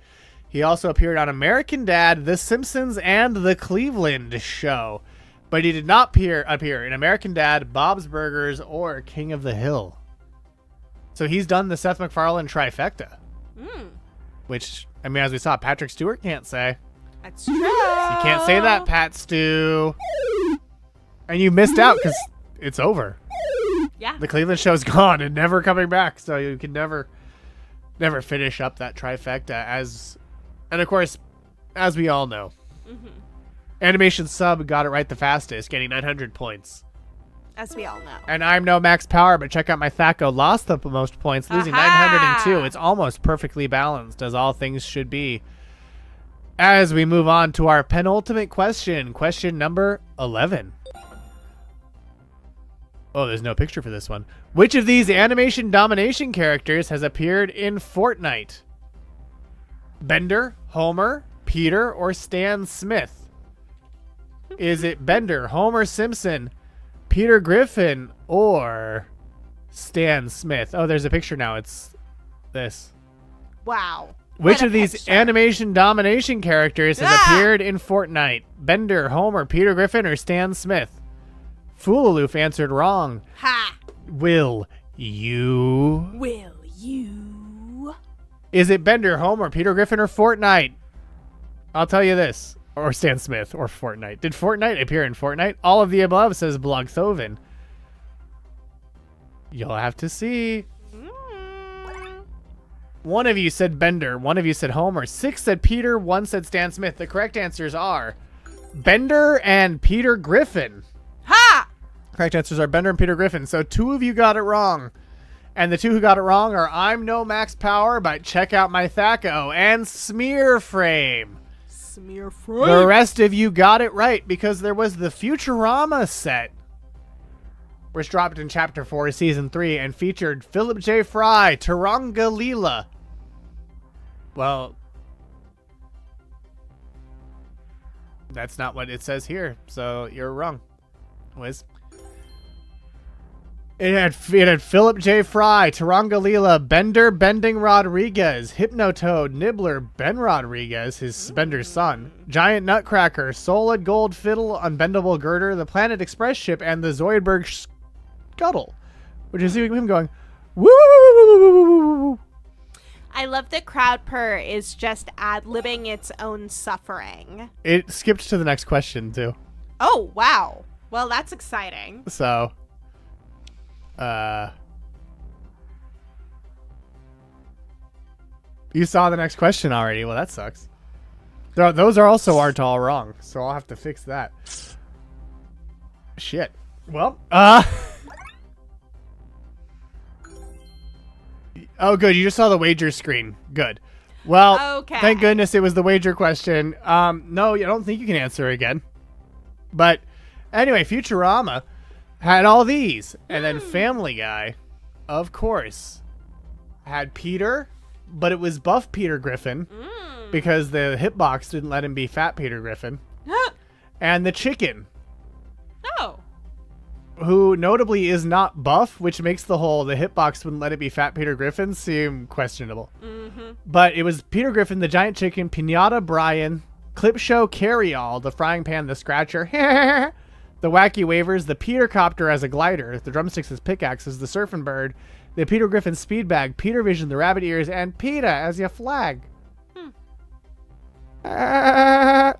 He also appeared on American Dad, The Simpsons, and The Cleveland Show. But he did not appear in American Dad, Bob's Burgers, or King of the Hill. So he's done the Seth MacFarlane trifecta. Which, I mean, as we saw, Patrick Stewart can't say. That's true. You can't say that, Pat Stu. And you missed out because it's over. Yeah. The Cleveland Show's gone and never coming back. So you can never finish up that trifecta. And of course, as we all know, Animation Sub got it right the fastest, getting 900 points. As we all know. And I'm no Max Power, but check out my Thaco. Lost the most points, losing 902. It's almost perfectly balanced, as all things should be. As we move on to our penultimate question, question number 11. Oh, there's no picture for this one. Which of these Animation Domination characters has appeared in Fortnite? Bender, Homer, Peter, or Stan Smith? Is it Bender, Homer Simpson, Peter Griffin, or Stan Smith? Oh, there's a picture now. It's this. Wow. Which of these Animation Domination characters has appeared in Fortnite? Bender, Homer, Peter Griffin, or Stan Smith? Foolaloof answered wrong. Ha! Will you? Will you? Is it Bender, Homer, Peter Griffin, or Fortnite? I'll tell you this. Or Stan Smith, or Fortnite. Did Fortnite appear in Fortnite? All of the above, says Blogthoven. You'll have to see. One of you said Bender. One of you said Homer. 6 said Peter. 1 said Stan Smith. The correct answers are Bender and Peter Griffin. Ha! Correct answers are Bender and Peter Griffin. So 2 of you got it wrong. And the 2 who got it wrong are I'm no Max Power, but check out my Thaco and Smear Frame. Smear Frame. The rest of you got it right because there was the Futurama set, which dropped in Chapter 4, Season 3, and featured Philip J. Fry, Taranga Leela. Well, that's not what it says here, so you're wrong, Wiz. It had Philip J. Fry, Taranga Leela, Bender Bending Rodriguez, Hypnotoad, Nibbler, Ben Rodriguez, his Bender's son, Giant Nutcracker, Solid Gold Fiddle, Unbendable Girder, the Planet Express ship, and the Zoidberg Scuttle, which is him going, woo! I love that crowd purr is just ad-libbing its own suffering. It skipped to the next question, too. Oh, wow. Well, that's exciting. So, you saw the next question already. Well, that sucks. Those are also all wrong, so I'll have to fix that. Shit. Well, oh, good. You just saw the wager screen. Good. Well, okay. Thank goodness it was the wager question. No, I don't think you can answer again. But anyway, Futurama had all these. And then Family Guy, of course, had Peter, but it was buff Peter Griffin because the hitbox didn't let him be fat Peter Griffin. And the chicken. Oh. Who notably is not buff, which makes the hitbox wouldn't let it be fat Peter Griffin seem questionable. But it was Peter Griffin, the giant chicken, Pinata Brian, Clip Show Carry-All, the frying pan, the scratcher, the wacky wavers, the Peter Copter as a glider, the drumsticks as pickaxes, the surfing bird, the Peter Griffin speed bag, Peter Vision, the rabbit ears, and PETA as your flag. But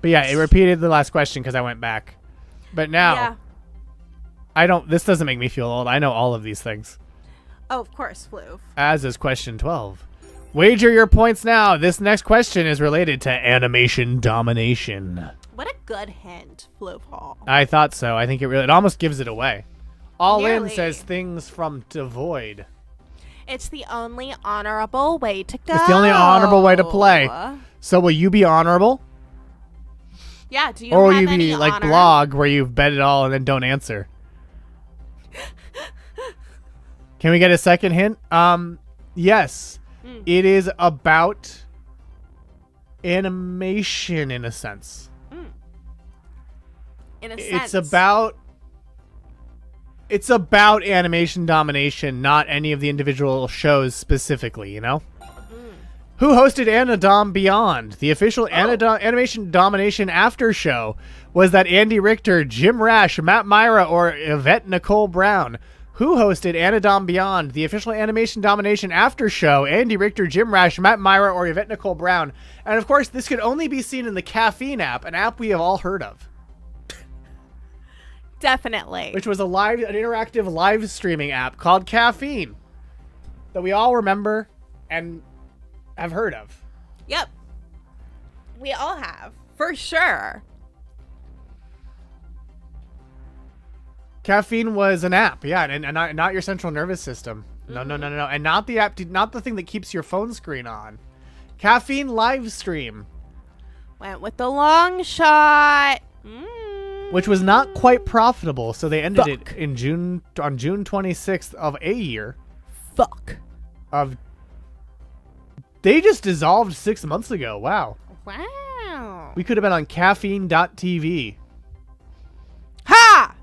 yeah, it repeated the last question because I went back. But now, this doesn't make me feel old. I know all of these things. Oh, of course, Fluv. As is question 12. Wager your points now. This next question is related to Animation Domination. What a good hint, Fluval. I thought so. I think it almost gives it away. All Nearly. in says things from devoid. It's the only honorable way to go. It's the only honorable way to play. So will you be honorable? Yeah, do you Or have you any be like honor? blog where you've bet it all and then don't answer. Can we get a second hint? Yes. It is about animation in a sense. In a sense. It's about animation domination, not any of the individual shows specifically, you know? Who hosted Anadom Beyond? The official Animation Domination after show was that Andy Richter, Jim Rash, Matt Myra, or Yvette Nicole Brown. Who hosted Anadom Beyond? The official Animation Domination after show, Andy Richter, Jim Rash, Matt Myra, or Yvette Nicole Brown. And of course, this could only be seen in the Caffeine app, an app we have all heard of. Definitely. Which was an interactive live streaming app called Caffeine that we all remember and have heard of. Yep. We all have. For sure. Caffeine was an app, yeah, and not your central nervous system. No. And not the app, not the thing that keeps your phone screen on. Caffeine live stream. Went with the long shot. Which was not quite profitable, so they ended it in June 26th of a year. They just dissolved 6 months ago. Wow. Wow. We could have been on caffeine.tv. Ha!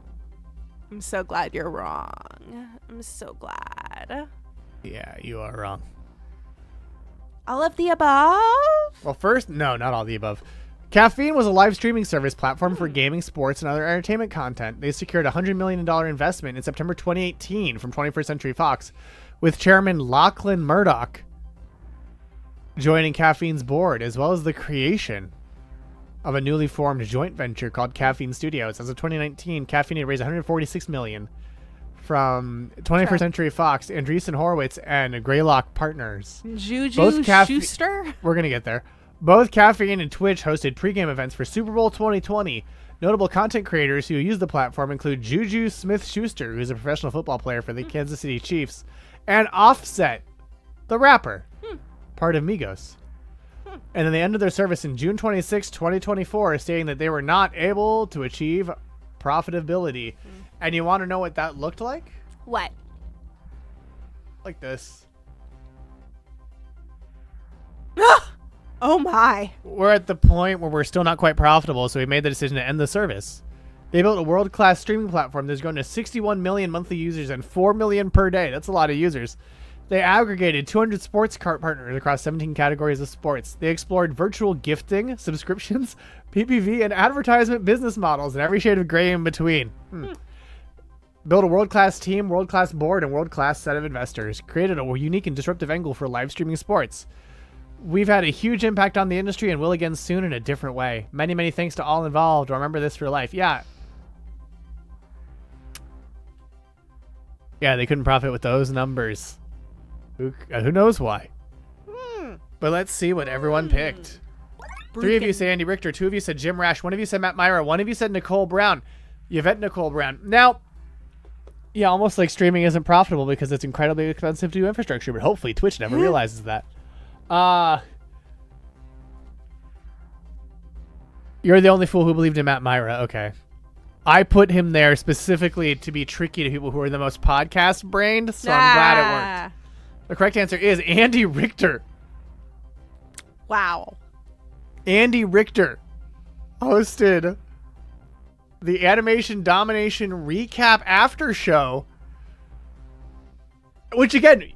I'm so glad you're wrong. I'm so glad. Yeah, you are wrong. All of the above? Well, first, no, not all the above. Caffeine was a live streaming service platform for gaming, sports, and other entertainment content. They secured a $100 million investment in September 2018 from 21st Century Fox, with chairman Lachlan Murdoch joining Caffeine's board, as well as the creation of a newly formed joint venture called Caffeine Studios. As of 2019, Caffeine had raised $146 million from 21st Century Fox, Andreessen Horowitz, and Greylock Partners. Juju Schuster? We're going to get there. Both Caffeine and Twitch hosted pregame events for Super Bowl 2020. Notable content creators who use the platform include Juju Smith-Schuster, who's a professional football player for the Kansas City Chiefs, and Offset, the rapper, part of Migos. And then they ended their service in June 26, 2024, stating that they were not able to achieve profitability. And you want to know what that looked like? What? Like this. Oh my. We're at the point where we're still not quite profitable, so we made the decision to end the service. They built a world-class streaming platform that's grown to 61 million monthly users and 4 million per day. That's a lot of users. They aggregated 200 sports cart partners across 17 categories of sports. They explored virtual gifting, subscriptions, PPV, and advertisement business models, and every shade of gray in between. Built a world-class team, world-class board, and world-class set of investors. Created a unique and disruptive angle for live streaming sports. We've had a huge impact on the industry and will again soon in a different way. Many, many thanks to all involved. Remember this for life. Yeah, they couldn't profit with those numbers. Who knows why? But let's see what everyone picked. 3 of you say Andy Richter. 2 of you said Jim Rash. 1 of you said Matt Myra. 1 of you said Nicole Brown. Yvette Nicole Brown. Now, yeah, almost like streaming isn't profitable because it's incredibly expensive to do infrastructure, but hopefully Twitch never realizes that. You're the only fool who believed in Matt Myra. Okay. I put him there specifically to be tricky to people who are the most podcast brained, so I'm glad it worked. The correct answer is Andy Richter. Wow. Andy Richter hosted the Animation Domination Recap After Show, which again,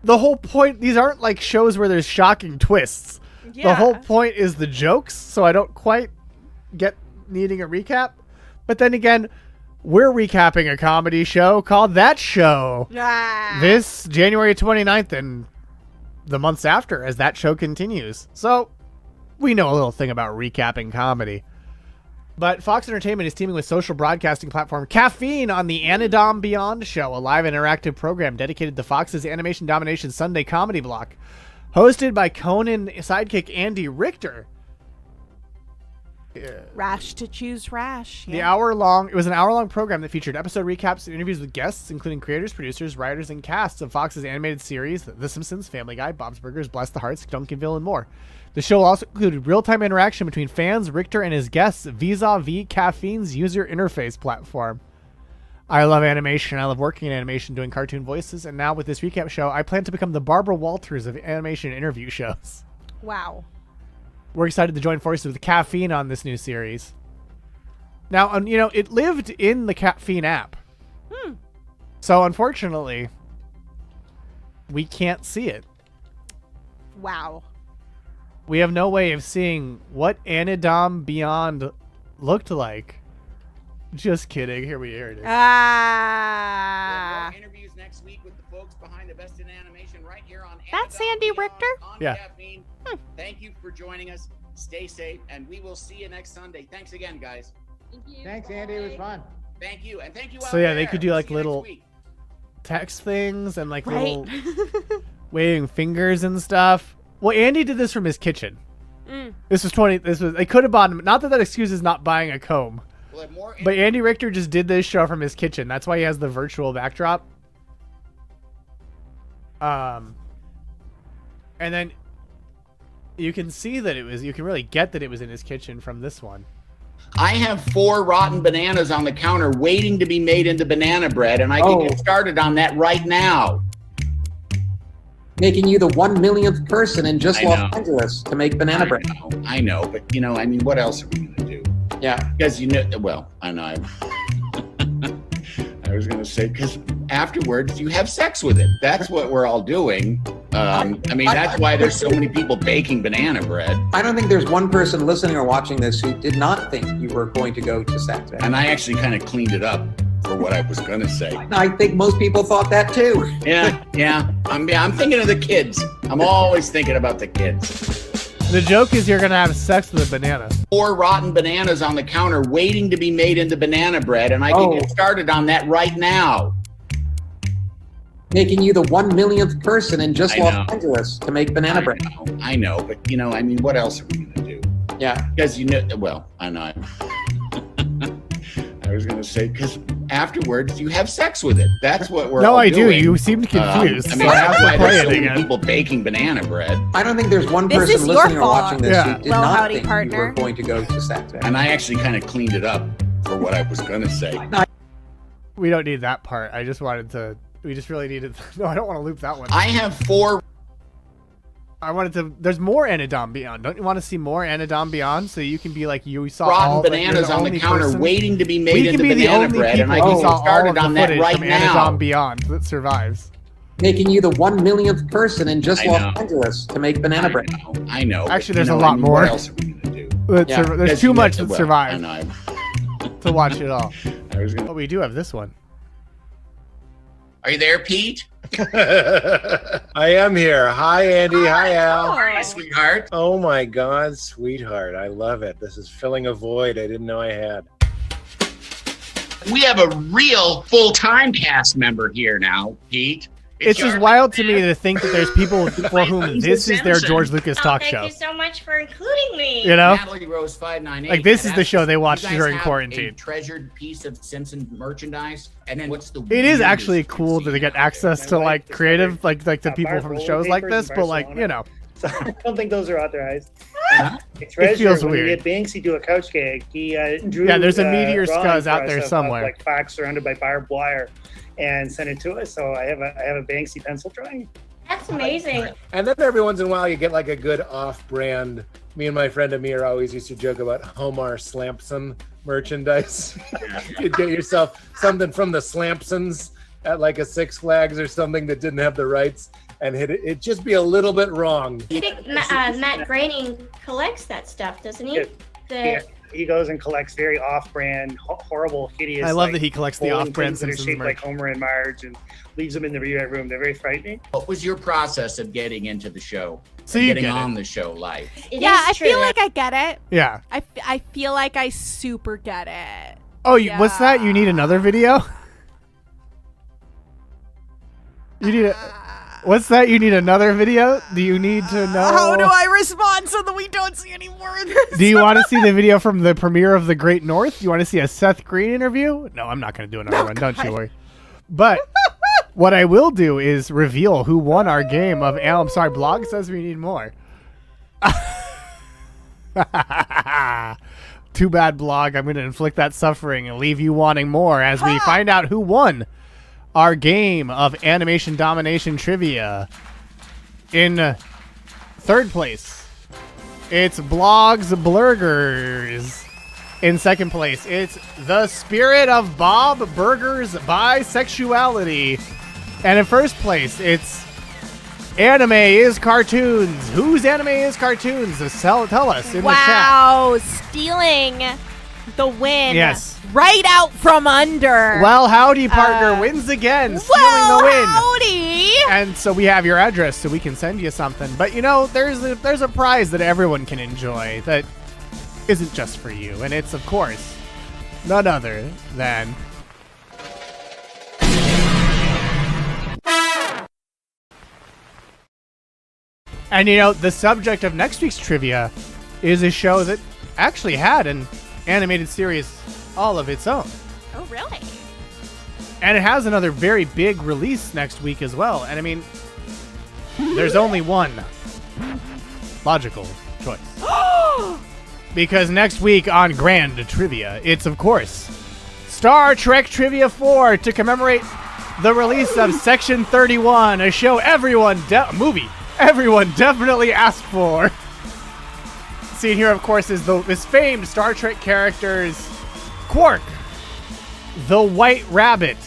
the whole point, these aren't like shows where there's shocking twists. Yeah. The whole point is the jokes, so I don't quite get needing a recap. But then again, we're recapping a comedy show called That Show. This January 29th and the months after as that show continues. So we know a little thing about recapping comedy. But Fox Entertainment is teaming with social broadcasting platform Caffeine on the Anadom Beyond Show, a live interactive program dedicated to Fox's Animation Domination Sunday comedy block. Hosted by Conan sidekick Andy Richter. Rash to choose Rash. Yeah. It was an hour-long program that featured episode recaps and interviews with guests, including creators, producers, writers, and casts of Fox's animated series, The Simpsons, Family Guy, Bob's Burgers, Bless the Hearts, Duncanville, and more. The show will also include real-time interaction between fans, Richter, and his guests vis-a-vis Caffeine's user interface platform. I love animation. I love working in animation, doing cartoon voices, and now with this recap show, I plan to become the Barbara Walters of animation interview shows. Wow. We're excited to join forces with Caffeine on this new series. Now, it lived in the Caffeine app. So, unfortunately, we can't see it. Wow. We have no way of seeing what Anadom Beyond looked like. Just kidding. Here it is. Ah. Interviews next week with the folks behind the best in animation right here on That's Sandy Richter? Yeah. Caffeine. Thank you for joining us. Stay safe, and we will see you next Sunday. Thanks again, guys. Thank you. Thanks, Andy. It was fun. Thank you, and thank you. So yeah, they could do like little text things and like little waving fingers and stuff. Well, Andy did this from his kitchen. This was they could have bought him. Not that excuses not buying a comb. But Andy Richter just did this show from his kitchen. That's why he has the virtual backdrop. And then you can see that you can really get that it was in his kitchen from this one. I have 4 rotten bananas on the counter waiting to be made into banana bread, and I can get started on that right now. Making you the 1 millionth person in just Los Angeles to make banana bread. I know, but I mean, what else are we going to do? Yeah. Because I know. I was going to say, because afterwards you have sex with it. That's what we're all doing. That's why there's so many people baking banana bread. I don't think there's one person listening or watching this who did not think you were going to go to sex. And I actually kind of cleaned it up for what I was going to say. I think most people thought that too. Yeah. I'm thinking of the kids. I'm always thinking about the kids. The joke is you're going to have sex with a banana. 4 rotten bananas on the counter waiting to be made into banana bread, and I can get started on that right now. Making you the 1 millionth person in just Los Angeles to make banana bread. I know, but I mean, what else are we going to do? Yeah. Because I know. I was going to say, because afterwards you have sex with it. That's what we're all doing. No, I do. You seemed confused. That's why there's so many people baking banana bread. I don't think there's one person listening or watching this who did not think you were going to go to sex. And I actually kind of cleaned it up for what I was going to say. We don't need that part. We just really needed... No, I don't want to loop that one. I have 4... There's more Anadom Beyond. Don't you want to see more Anadom Beyond so you can be like you saw rotten bananas on the counter waiting to be made into banana bread, and I can get started on that right now. Anadom Beyond that survives. Making you the 1 millionth person in just Los Angeles to make banana bread. I know. Actually, there's a lot more. What else are we going to do? There's too much that survives I know. to watch it all. But we do have this one. Are you there, Pete? I am here. Hi, Andy. Hi, Al. Hi, sweetheart. Oh, my God, sweetheart. I love it. This is filling a void I didn't know I had. We have a real full-time cast member here now, Pete. It's just wild to me to think that there's people for whom this is their George Lucas talk show. Thank you so much for including me. You know? Natalie Rose 598. Like, this is the show they watched You guys during have quarantine. A treasured piece of Simpson merchandise, and then what's the? It is actually cool that they get access to like creative, like the people from shows like this, but like I don't think those are authorized. It feels when weird. We did Banksy do a couch gig. He drew. Yeah, there's a meteor drawings scuzz out for there us of, somewhere. like fox surrounded by barbed wire, and sent it to us. So I have a Banksy pencil drawing. That's amazing. And then every once in a while you get like a good off-brand. Me and my friend Amir always used to joke about Homar Slampson merchandise. You'd get yourself something from the Slampsons at like a Six Flags or something that didn't have the rights, and it'd just be a little bit wrong. I think Matt Groening collects that stuff, doesn't he? Yeah. He goes and collects very off-brand, horrible, hideous. I love that he collects the off-brand things that are Simpsons shaped merch. like Homer and Marge, and leaves them in the rear room. They're very frightening. What was your process of getting into the show? So you getting get on the show live? I feel like I get it. Yeah. I feel like I super get it. Oh, what's that? You need another video? You need what's that? You need another video? Do you need to know? How do I respond so that we don't see any more of this? Do you want to see the video from the premiere of The Great North? You want to see a Seth Green interview? No, I'm not going to do another one. Don't you worry. But what I will do is reveal who won our game of I'm sorry, blog says we need more. Too bad, blog. I'm going to inflict that suffering and leave you wanting more as we find out who won our game of animation domination trivia. In third place, it's Blogs Blurgers. In second place, it's The Spirit of Bob Burger's Bisexuality. And in first place, it's Anime is Cartoons. Whose Anime is Cartoons? Tell us in the chat. Wow, stealing the win. Yes. Right out from under. Well, howdy, partner wins again, stealing the win. Howdy. And so we have your address so we can send you something. But you know, there's a prize that everyone can enjoy that isn't just for you. And it's, of course, none other than... And you know, the subject of next week's trivia is a show that actually had an animated series all of its own. Oh, really? And it has another very big release next week as well. And I mean, there's only one logical choice. Because next week on Grand Trivia, it's, of course, Star Trek Trivia 4 to commemorate the release of Section 31, a show everyone definitely asked for. Seen here, of course, is this famed Star Trek characters Quark, the White Rabbit,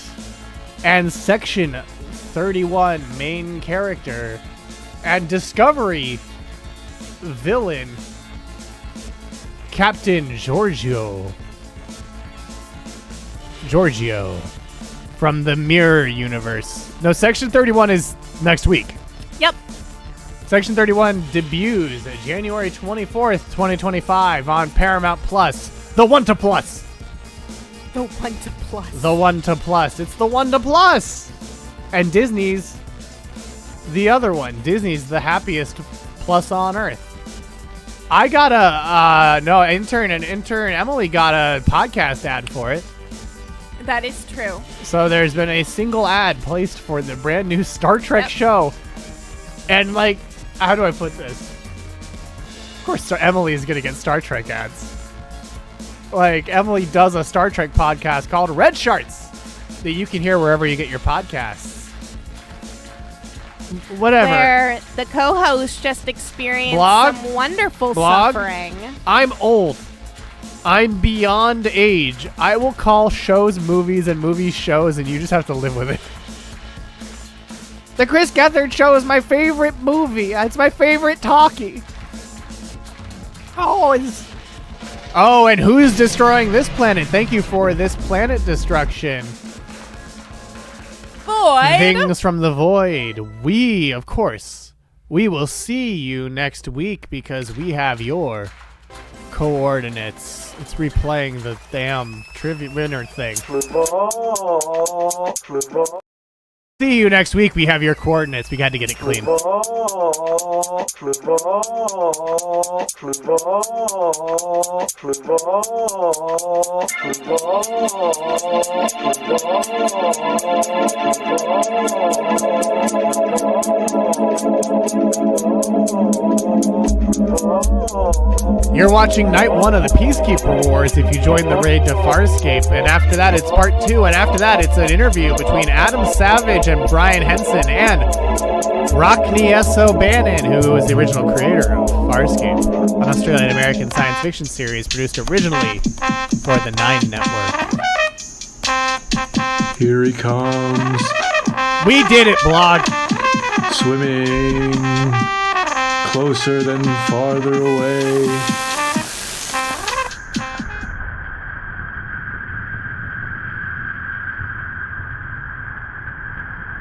and Section 31 main character and Discovery villain Captain Giorgio from the Mirror Universe. No, Section 31 is next week. Yep. Section 31 debuts January 24th, 2025 on Paramount Plus. The One to Plus. The One to Plus. The One to Plus. It's the One to Plus. And Disney's the other one. Disney's the happiest plus on Earth. I got intern Emily got a podcast ad for it. That is true. So there's been a single ad placed for the brand new Star Trek show. And like, how do I put this? Of course, Emily is going to get Star Trek ads. Like, Emily does a Star Trek podcast called Red Shirts that you can hear wherever you get your podcasts. Whatever. Where the co-host just experienced some wonderful Blog? suffering. I'm old. I'm beyond age. I will call shows movies and movies shows, and you just have to live with it. The Chris Gethard Show is my favorite movie. It's my favorite talkie. Oh, and who's destroying this planet? Thank you for this planet destruction. Void. Things from the Void. We, of course, we will see you next week because we have your coordinates. It's replaying the damn trivia winner thing. See you next week. We have your coordinates. We got to get it clean. You're watching night 1 of the Peacekeeper Wars if you join the raid to Farscape. And after that, it's part 2. And after that, it's an interview between Adam Savage and Brian Henson and Rockney S. O'Bannon, who was the original creator of Farscape, an Australian-American science fiction series produced originally for the 9 Network. Here he comes. We did it, Blog. Swimming closer than farther away.